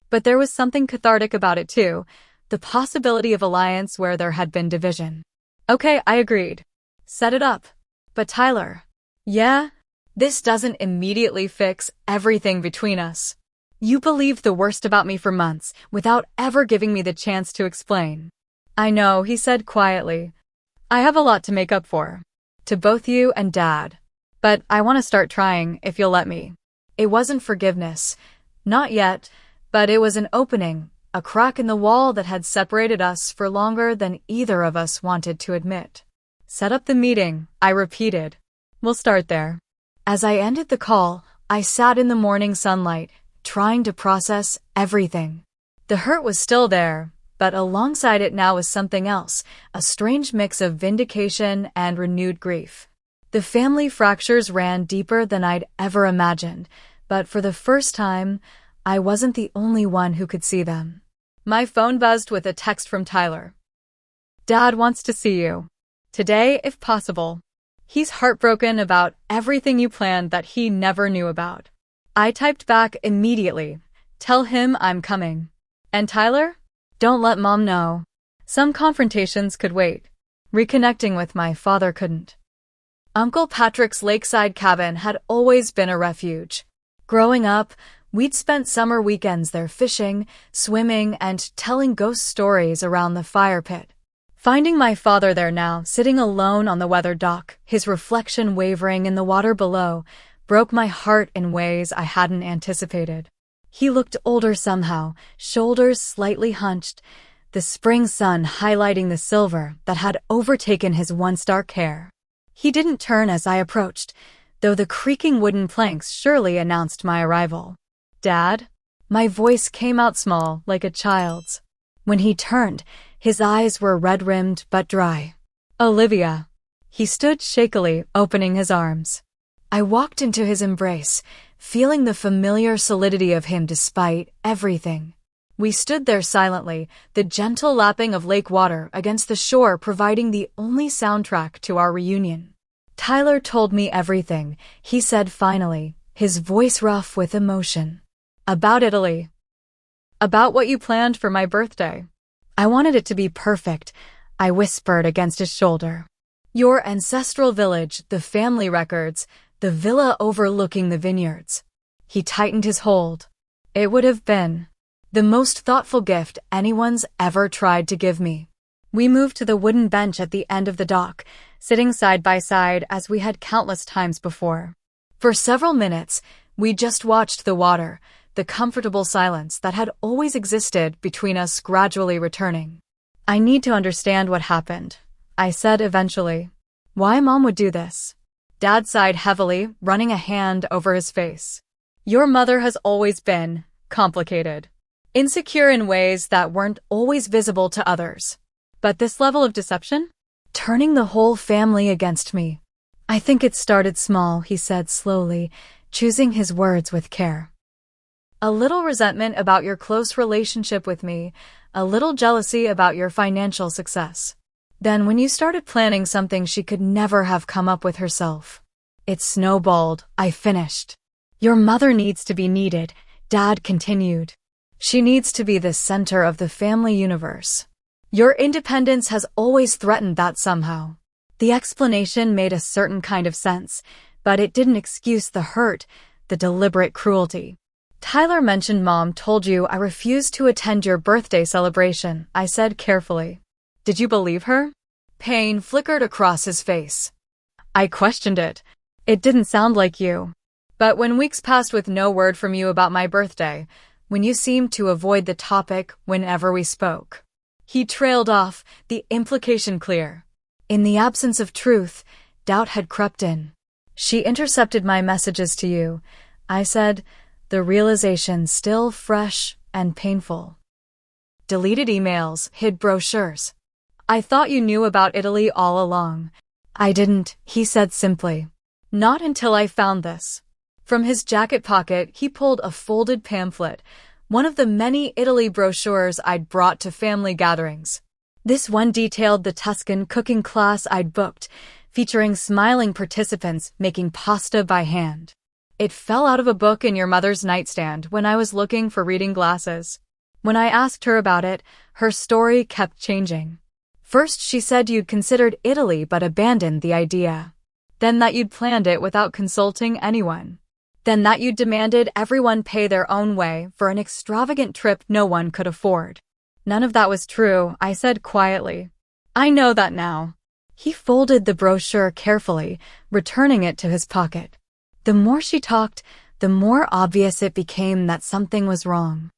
Speaker 1: But there was something cathartic about it too, the possibility of alliance where there had been division. Okay, I agreed. Set it up. But Tyler, yeah? This doesn't immediately fix everything between us. You believed the worst about me for months, without ever giving me the chance to explain. I know, he said quietly. I have a lot to make up for. To both you and Dad. But I want to start trying, if you'll let me. It wasn't forgiveness. Not yet, but it was an opening, a crack in the wall that had separated us for longer than either of us wanted to admit. Set up the meeting, I repeated. We'll start there. As I ended the call, I sat in the morning sunlight, trying to process everything. The hurt was still there, but alongside it now was something else, a strange mix of vindication and renewed grief. The family fractures ran deeper than I'd ever imagined, but for the first time, I wasn't the only one who could see them. My phone buzzed with a text from Tyler. Dad wants to see you. Today, if possible. He's heartbroken about everything you planned that he never knew about. I typed back immediately. Tell him I'm coming. And Tyler? Don't let Mom know. Some confrontations could wait. Reconnecting with my father couldn't. Uncle Patrick's lakeside cabin had always been a refuge. Growing up, we'd spent summer weekends there fishing, swimming, and telling ghost stories around the fire pit. Finding my father there now, sitting alone on the weathered dock, his reflection wavering in the water below, broke my heart in ways I hadn't anticipated. He looked older somehow, shoulders slightly hunched, the spring sun highlighting the silver that had overtaken his once dark hair. He didn't turn as I approached, though the creaking wooden planks surely announced my arrival. Dad? My voice came out small, like a child's. When he turned, his eyes were red-rimmed but dry. Olivia. He stood shakily, opening his arms. I walked into his embrace, feeling the familiar solidity of him despite everything. We stood there silently, the gentle lapping of lake water against the shore providing the only soundtrack to our reunion. Tyler told me everything, he said finally, his voice rough with emotion. About Italy. About what you planned for my birthday. I wanted it to be perfect, I whispered against his shoulder. Your ancestral village, the family records, the villa overlooking the vineyards. He tightened his hold. It would have been the most thoughtful gift anyone's ever tried to give me. We moved to the wooden bench at the end of the dock, sitting side by side as we had countless times before. For several minutes, we just watched the water, the comfortable silence that had always existed between us gradually returning. I need to understand what happened, I said eventually. Why Mom would do this? Dad sighed heavily, running a hand over his face. Your mother has always been complicated, insecure in ways that weren't always visible to others. But this level of deception? Turning the whole family against me. I think it started small, he said slowly, choosing his words with care. A little resentment about your close relationship with me, a little jealousy about your financial success. Then when you started planning something she could never have come up with herself. It snowballed, I finished. Your mother needs to be needed, Dad continued. She needs to be the center of the family universe. Your independence has always threatened that somehow. The explanation made a certain kind of sense, but it didn't excuse the hurt, the deliberate cruelty. Tyler mentioned Mom told you I refused to attend your birthday celebration, I said carefully. Did you believe her? Pain flickered across his face. I questioned it. It didn't sound like you. But when weeks passed with no word from you about my birthday, when you seemed to avoid the topic whenever we spoke. He trailed off, the implication clear. In the absence of truth, doubt had crept in. She intercepted my messages to you, I said, the realization still fresh and painful. Deleted emails, hid brochures. I thought you knew about Italy all along. I didn't, he said simply. Not until I found this. From his jacket pocket, he pulled a folded pamphlet, one of the many Italy brochures I'd brought to family gatherings. This one detailed the Tuscan cooking class I'd booked, featuring smiling participants making pasta by hand. It fell out of a book in your mother's nightstand when I was looking for reading glasses. When I asked her about it, her story kept changing. First, she said you'd considered Italy but abandoned the idea. Then that you'd planned it without consulting anyone. Then that you'd demanded everyone pay their own way for an extravagant trip no one could afford. None of that was true, I said quietly. I know that now. He folded the brochure carefully, returning it to his pocket. The more she talked, the more obvious it became that something was wrong.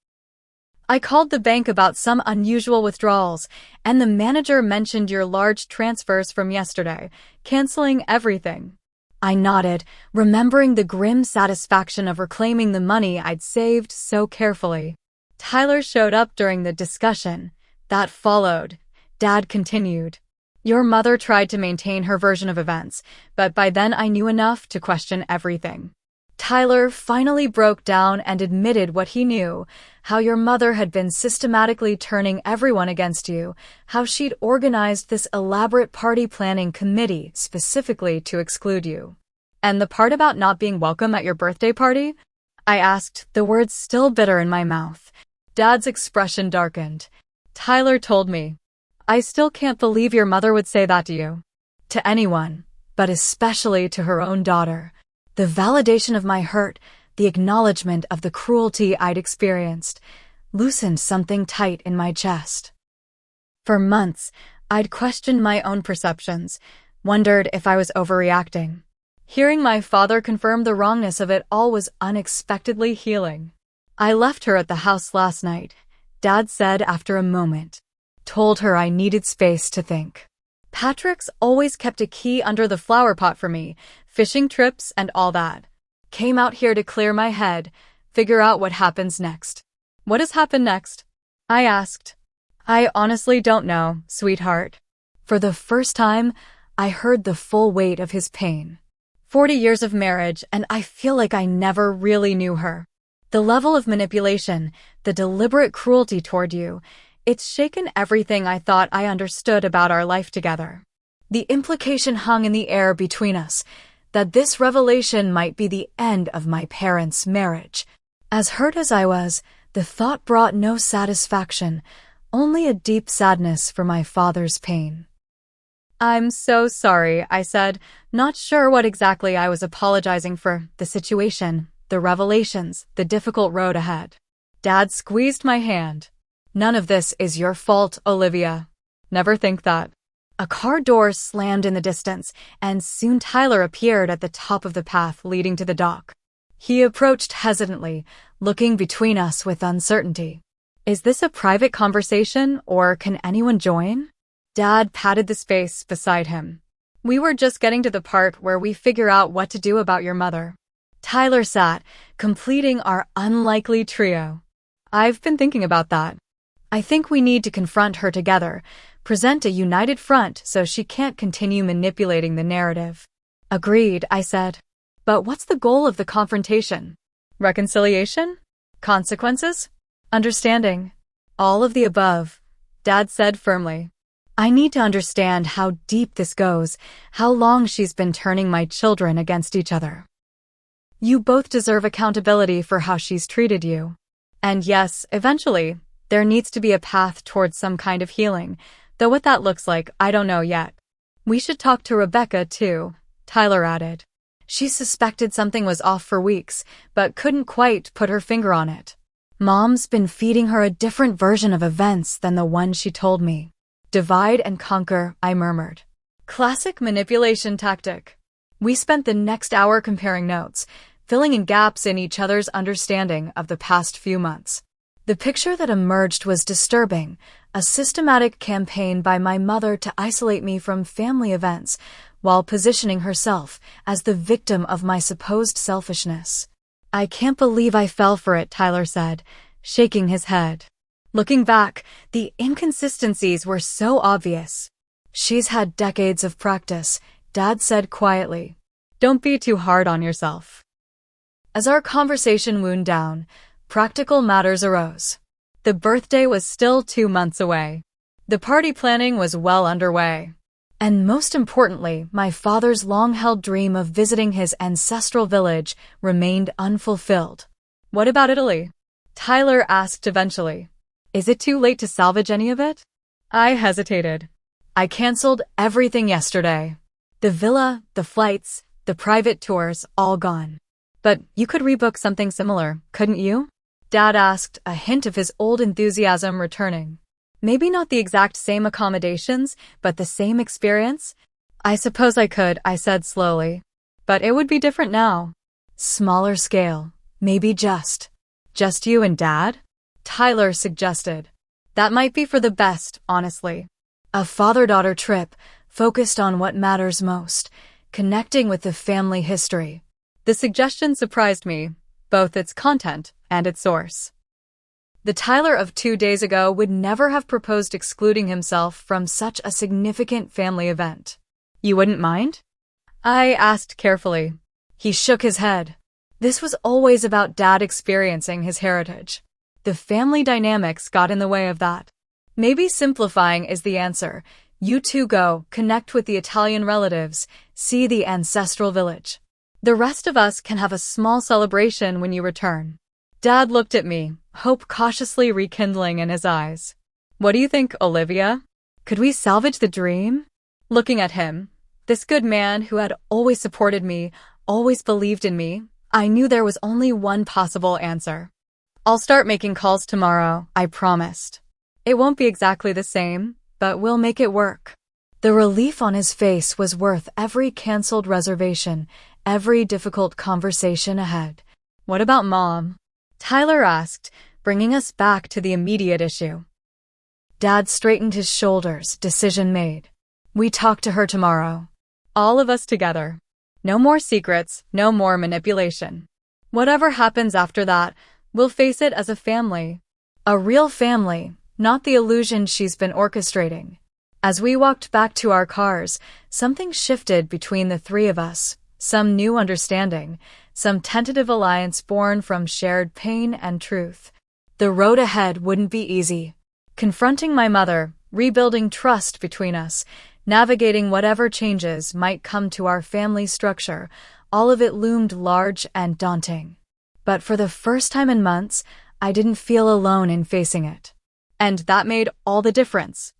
Speaker 1: I called the bank about some unusual withdrawals, and the manager mentioned your large transfers from yesterday, canceling everything. I nodded, remembering the grim satisfaction of reclaiming the money I'd saved so carefully. Tyler showed up during the discussion. That followed. Dad continued. Your mother tried to maintain her version of events, but by then I knew enough to question everything. Tyler finally broke down and admitted what he knew, how your mother had been systematically turning everyone against you, how she'd organized this elaborate party planning committee specifically to exclude you. And the part about not being welcome at your birthday party? I asked, the words still bitter in my mouth. Dad's expression darkened. Tyler told me. I still can't believe your mother would say that to you. To anyone, but especially to her own daughter. The validation of my hurt, the acknowledgement of the cruelty I'd experienced, loosened something tight in my chest. For months, I'd questioned my own perceptions, wondered if I was overreacting. Hearing my father confirm the wrongness of it all was unexpectedly healing. I left her at the house last night, Dad said after a moment. Told her I needed space to think. Patrick's always kept a key under the flower pot for me, fishing trips and all that. Came out here to clear my head, figure out what happens next. What has happened next? I asked. I honestly don't know, sweetheart. For the first time, I heard the full weight of his pain. 40 years of marriage, and I feel like I never really knew her. The level of manipulation, the deliberate cruelty toward you, it's shaken everything I thought I understood about our life together. The implication hung in the air between us, that this revelation might be the end of my parents' marriage. As hurt as I was, the thought brought no satisfaction, only a deep sadness for my father's pain. I'm so sorry, I said, not sure what exactly I was apologizing for: the situation, the revelations, the difficult road ahead. Dad squeezed my hand. None of this is your fault, Olivia. Never think that. A car door slammed in the distance, and soon Tyler appeared at the top of the path leading to the dock. He approached hesitantly, looking between us with uncertainty. Is this a private conversation, or can anyone join? Dad patted the space beside him. We were just getting to the part where we figure out what to do about your mother. Tyler sat, completing our unlikely trio. I've been thinking about that. I think we need to confront her together, present a united front so she can't continue manipulating the narrative. Agreed, I said. But what's the goal of the confrontation? Reconciliation? Consequences? Understanding? All of the above, Dad said firmly. I need to understand how deep this goes, how long she's been turning my children against each other. You both deserve accountability for how she's treated you. And yes, eventually, there needs to be a path towards some kind of healing, though what that looks like, I don't know yet. We should talk to Rebecca, too, Tyler added. She suspected something was off for weeks, but couldn't quite put her finger on it. Mom's been feeding her a different version of events than the one she told me. Divide and conquer, I murmured. Classic manipulation tactic. We spent the next hour comparing notes, filling in gaps in each other's understanding of the past few months. The picture that emerged was disturbing, a systematic campaign by my mother to isolate me from family events, while positioning herself as the victim of my supposed selfishness. I can't believe I fell for it, Tyler said, shaking his head. Looking back, the inconsistencies were so obvious. She's had decades of practice, Dad said quietly. Don't be too hard on yourself. As our conversation wound down, practical matters arose. The birthday was still 2 months away. The party planning was well underway. And most importantly, my father's long-held dream of visiting his ancestral village remained unfulfilled. What about Italy? Tyler asked eventually. Is it too late to salvage any of it? I hesitated. I canceled everything yesterday. The villa, the flights, the private tours, all gone. But you could rebook something similar, couldn't you? Dad asked, a hint of his old enthusiasm returning. Maybe not the exact same accommodations, but the same experience? I suppose I could, I said slowly. But it would be different now. Smaller scale, maybe just you and Dad? Tyler suggested. That might be for the best, honestly. A father-daughter trip, focused on what matters most, connecting with the family history. The suggestion surprised me, both its content and its source. The Tyler of 2 days ago would never have proposed excluding himself from such a significant family event. You wouldn't mind? I asked carefully. He shook his head. This was always about Dad experiencing his heritage. The family dynamics got in the way of that. Maybe simplifying is the answer. You two go, connect with the Italian relatives, see the ancestral village. The rest of us can have a small celebration when you return. Dad looked at me, hope cautiously rekindling in his eyes. What do you think, Olivia? Could we salvage the dream? Looking at him, this good man who had always supported me, always believed in me, I knew there was only one possible answer. I'll start making calls tomorrow, I promised. It won't be exactly the same, but we'll make it work. The relief on his face was worth every canceled reservation, every difficult conversation ahead. What about Mom? Tyler asked, bringing us back to the immediate issue. Dad straightened his shoulders, decision made. We talk to her tomorrow. All of us together. No more secrets, no more manipulation. Whatever happens after that, we'll face it as a family. A real family, not the illusion she's been orchestrating. As we walked back to our cars, something shifted between the three of us. Some new understanding, some tentative alliance born from shared pain and truth. The road ahead wouldn't be easy. Confronting my mother, rebuilding trust between us, navigating whatever changes might come to our family structure, all of it loomed large and daunting. But for the first time in months, I didn't feel alone in facing it. And that made all the difference.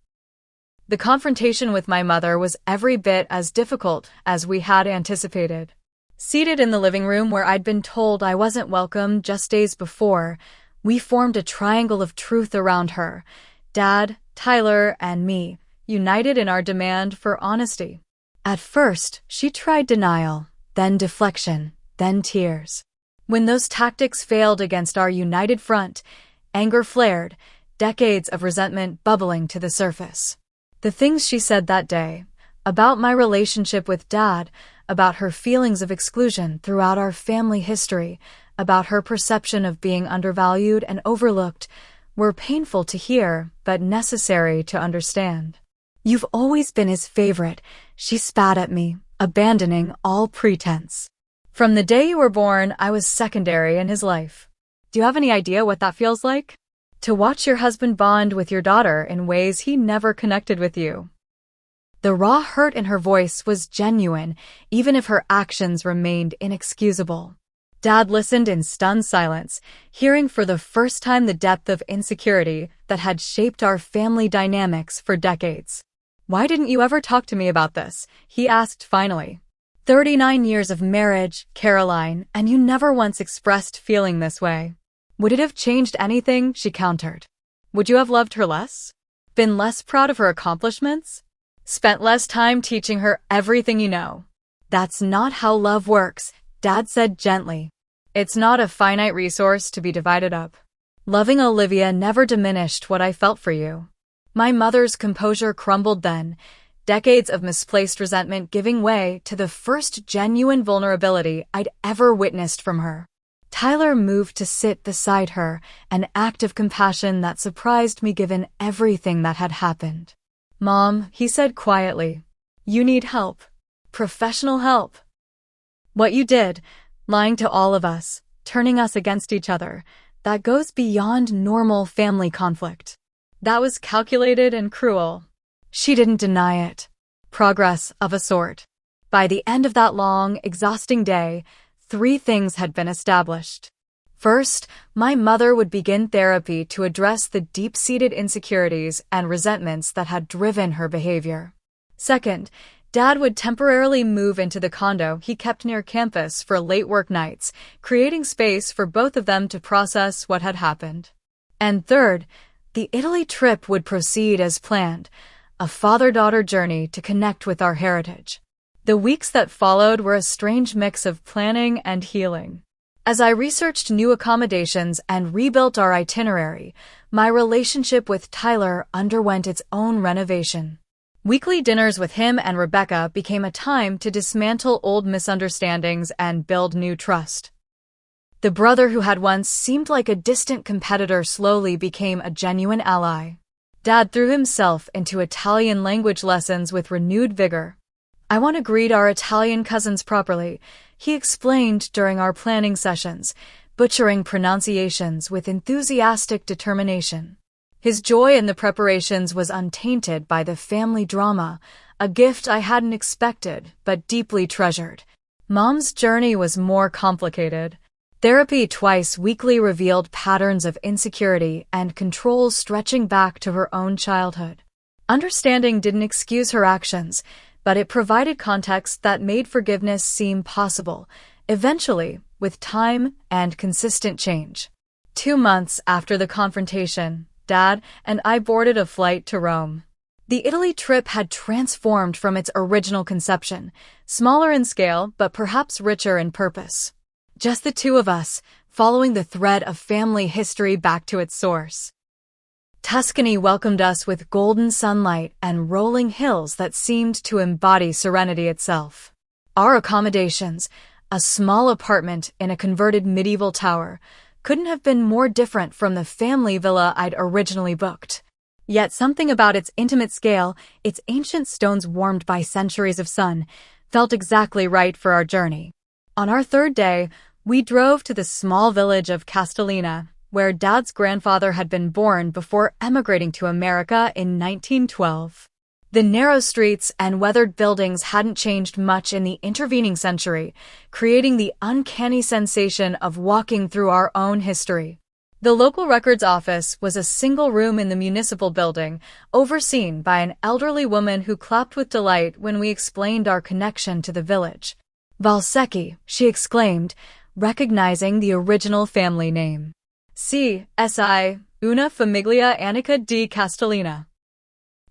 Speaker 1: The confrontation with my mother was every bit as difficult as we had anticipated. Seated in the living room where I'd been told I wasn't welcome just days before, we formed a triangle of truth around her: Dad, Tyler, and me, united in our demand for honesty. At first, she tried denial, then deflection, then tears. When those tactics failed against our united front, anger flared, decades of resentment bubbling to the surface. The things she said that day, about my relationship with Dad, about her feelings of exclusion throughout our family history, about her perception of being undervalued and overlooked, were painful to hear, but necessary to understand. "You've always been his favorite," she spat at me, abandoning all pretense. "From the day you were born, I was secondary in his life. Do you have any idea what that feels like? To watch your husband bond with your daughter in ways he never connected with you." The raw hurt in her voice was genuine, even if her actions remained inexcusable. Dad listened in stunned silence, hearing for the first time the depth of insecurity that had shaped our family dynamics for decades. "Why didn't you ever talk to me about this?" he asked finally. 39 years of marriage, Caroline, and you never once expressed feeling this way. Would it have changed anything? She countered. Would you have loved her less? Been less proud of her accomplishments? Spent less time teaching her everything you know? That's not how love works, Dad said gently. It's not a finite resource to be divided up. Loving Olivia never diminished what I felt for you. My mother's composure crumbled then, decades of misplaced resentment giving way to the first genuine vulnerability I'd ever witnessed from her. Tyler moved to sit beside her, an act of compassion that surprised me given everything that had happened. "Mom," he said quietly, "you need help. Professional help. What you did, lying to all of us, turning us against each other, that goes beyond normal family conflict. That was calculated and cruel." She didn't deny it. Progress of a sort. By the end of that long, exhausting day, 3 things had been established. First, my mother would begin therapy to address the deep-seated insecurities and resentments that had driven her behavior. Second, Dad would temporarily move into the condo he kept near campus for late work nights, creating space for both of them to process what had happened. And third, the Italy trip would proceed as planned, a father-daughter journey to connect with our heritage. The weeks that followed were a strange mix of planning and healing. As I researched new accommodations and rebuilt our itinerary, my relationship with Tyler underwent its own renovation. Weekly dinners with him and Rebecca became a time to dismantle old misunderstandings and build new trust. The brother who had once seemed like a distant competitor slowly became a genuine ally. Dad threw himself into Italian language lessons with renewed vigor. "I want to greet our Italian cousins properly," he explained during our planning sessions, butchering pronunciations with enthusiastic determination. His joy in the preparations was untainted by the family drama, a gift I hadn't expected but deeply treasured. Mom's journey was more complicated. Therapy twice weekly revealed patterns of insecurity and control stretching back to her own childhood. Understanding didn't excuse her actions, but it provided context that made forgiveness seem possible, eventually, with time and consistent change. 2 months after the confrontation, Dad and I boarded a flight to Rome. The Italy trip had transformed from its original conception, smaller in scale but perhaps richer in purpose. Just the 2 of us, following the thread of family history back to its source. Tuscany welcomed us with golden sunlight and rolling hills that seemed to embody serenity itself. Our accommodations, a small apartment in a converted medieval tower, couldn't have been more different from the family villa I'd originally booked. Yet something about its intimate scale, its ancient stones warmed by centuries of sun, felt exactly right for our journey. On our 3rd day, we drove to the small village of Castellina, where Dad's grandfather had been born before emigrating to America in 1912. The narrow streets and weathered buildings hadn't changed much in the intervening century, creating the uncanny sensation of walking through our own history. The local records office was a single room in the municipal building, overseen by an elderly woman who clapped with delight when we explained our connection to the village. Valsecchi, she exclaimed, recognizing the original family name. C.S.I. Una famiglia annica di Castellina.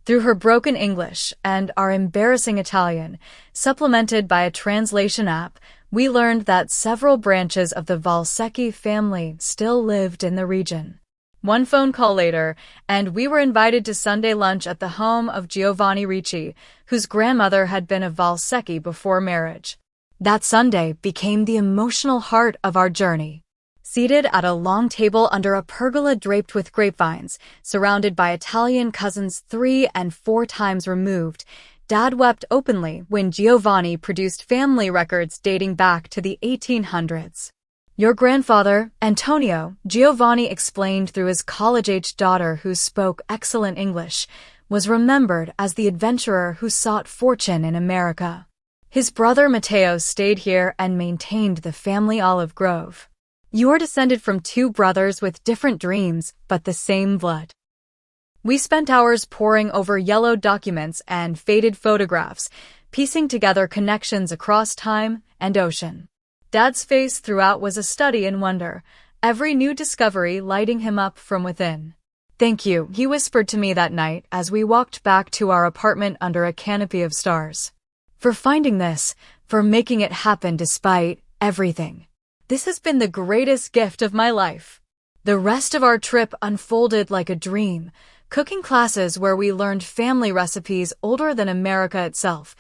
Speaker 1: Through her broken English and our embarrassing Italian, supplemented by a translation app, we learned that several branches of the Valsecchi family still lived in the region. One phone call later, and we were invited to Sunday lunch at the home of Giovanni Ricci, whose grandmother had been a Valsecchi before marriage. That Sunday became the emotional heart of our journey. Seated at a long table under a pergola draped with grapevines, surrounded by Italian cousins 3 and 4 times removed, Dad wept openly when Giovanni produced family records dating back to the 1800s. Your grandfather, Antonio, Giovanni explained through his college-aged daughter who spoke excellent English, was remembered as the adventurer who sought fortune in America. His brother Matteo stayed here and maintained the family olive grove. You are descended from 2 brothers with different dreams, but the same blood. We spent hours poring over yellowed documents and faded photographs, piecing together connections across time and ocean. Dad's face throughout was a study in wonder, every new discovery lighting him up from within. Thank you, he whispered to me that night as we walked back to our apartment under a canopy of stars. For finding this, for making it happen despite everything. This has been the greatest gift of my life. The rest of our trip unfolded like a dream, cooking classes where we learned family recipes older than America itself,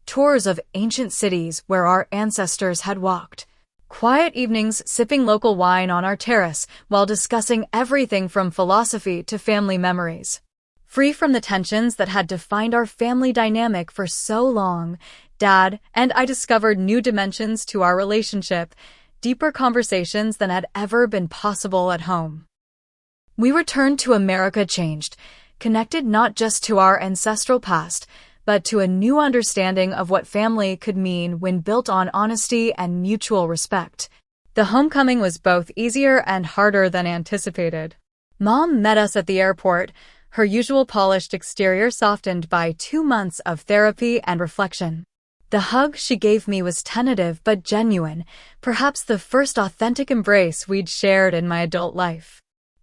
Speaker 1: tours of ancient cities where our ancestors had walked, quiet evenings sipping local wine on our terrace while discussing everything from philosophy to family memories. Free from the tensions that had defined our family dynamic for so long, Dad and I discovered new dimensions to our relationship, deeper conversations than had ever been possible at home. We returned to America changed, connected not just to our ancestral past, but to a new understanding of what family could mean when built on honesty and mutual respect. The homecoming was both easier and harder than anticipated. Mom met us at the airport, her usual polished exterior softened by 2 months of therapy and reflection. The hug she gave me was tentative but genuine, perhaps the first authentic embrace we'd shared in my adult life.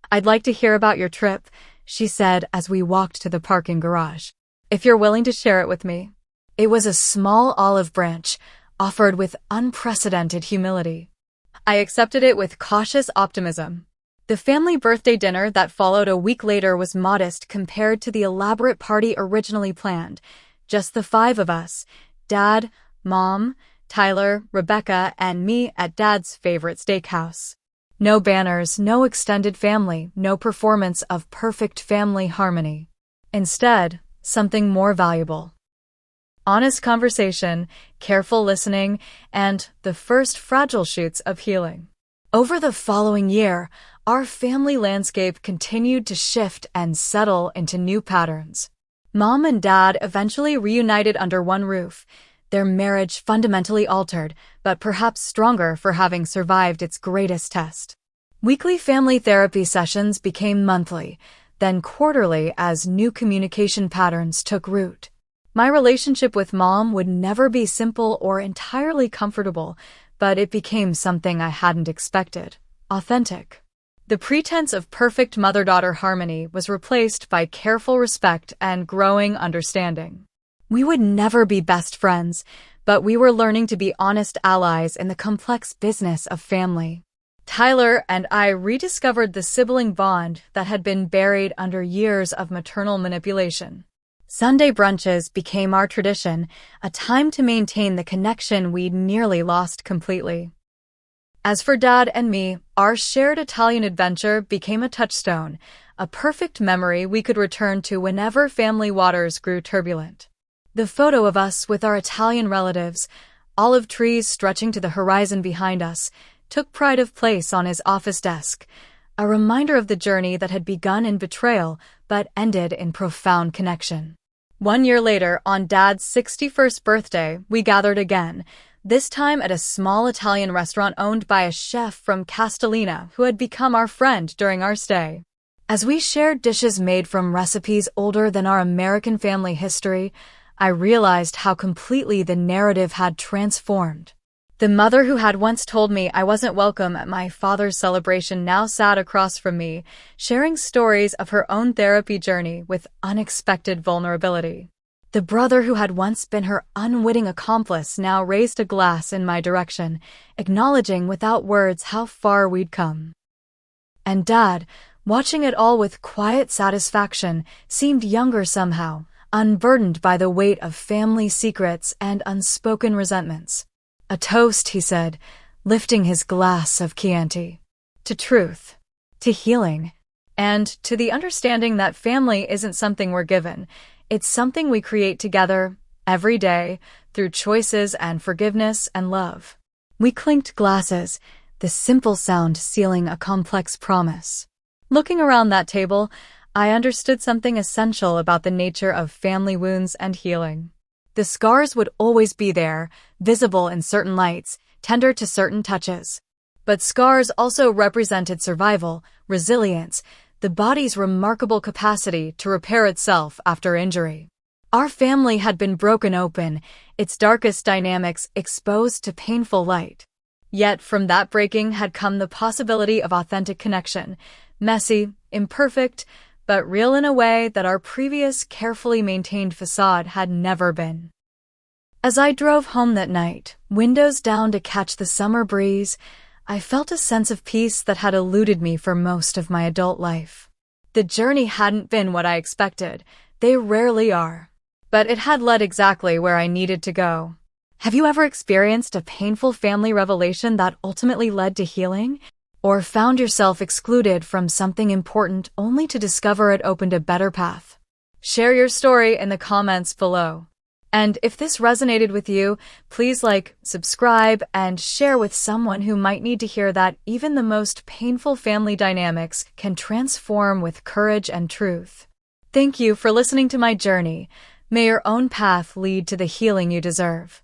Speaker 1: I'd like to hear about your trip, she said as we walked to the parking garage. If you're willing to share it with me. It was a small olive branch, offered with unprecedented humility. I accepted it with cautious optimism. The family birthday dinner that followed a week later was modest compared to the elaborate party originally planned. Just the 5 of us, Dad, Mom, Tyler, Rebecca, and me at Dad's favorite steakhouse. No banners, no extended family, no performance of perfect family harmony. Instead, something more valuable. Honest conversation, careful listening, and the first fragile shoots of healing. Over the following year, our family landscape continued to shift and settle into new patterns. Mom and Dad eventually reunited under one roof, their marriage fundamentally altered, but perhaps stronger for having survived its greatest test. Weekly family therapy sessions became monthly, then quarterly as new communication patterns took root. My relationship with Mom would never be simple or entirely comfortable, but it became something I hadn't expected, authentic. The pretense of perfect mother-daughter harmony was replaced by careful respect and growing understanding. We would never be best friends, but we were learning to be honest allies in the complex business of family. Tyler and I rediscovered the sibling bond that had been buried under years of maternal manipulation. Sunday brunches became our tradition, a time to maintain the connection we'd nearly lost completely. As for Dad and me, our shared Italian adventure became a touchstone, a perfect memory we could return to whenever family waters grew turbulent. The photo of us with our Italian relatives, olive trees stretching to the horizon behind us, took pride of place on his office desk, a reminder of the journey that had begun in betrayal but ended in profound connection. 1 year later, on Dad's 61st birthday, we gathered again, this time at a small Italian restaurant owned by a chef from Castellina who had become our friend during our stay. As we shared dishes made from recipes older than our American family history, I realized how completely the narrative had transformed. The mother who had once told me I wasn't welcome at my father's celebration now sat across from me, sharing stories of her own therapy journey with unexpected vulnerability. The brother who had once been her unwitting accomplice now raised a glass in my direction, acknowledging without words how far we'd come. And Dad, watching it all with quiet satisfaction, seemed younger somehow, unburdened by the weight of family secrets and unspoken resentments. A toast, he said, lifting his glass of Chianti. To truth, to healing, and to the understanding that family isn't something we're given. It's something we create together, every day, through choices and forgiveness and love. We clinked glasses, the simple sound sealing a complex promise. Looking around that table, I understood something essential about the nature of family wounds and healing. The scars would always be there, visible in certain lights, tender to certain touches. But scars also represented survival, resilience, the body's remarkable capacity to repair itself after injury. Our family had been broken open, its darkest dynamics exposed to painful light. Yet from that breaking had come the possibility of authentic connection, messy, imperfect, but real in a way that our previous carefully maintained facade had never been. As I drove home that night, windows down to catch the summer breeze, I felt a sense of peace that had eluded me for most of my adult life. The journey hadn't been what I expected. They rarely are. But it had led exactly where I needed to go. Have you ever experienced a painful family revelation that ultimately led to healing? Or found yourself excluded from something important only to discover it opened a better path? Share your story in the comments below. And if this resonated with you, please like, subscribe, and share with someone who might need to hear that even the most painful family dynamics can transform with courage and truth. Thank you for listening to my journey. May your own path lead to the healing you deserve.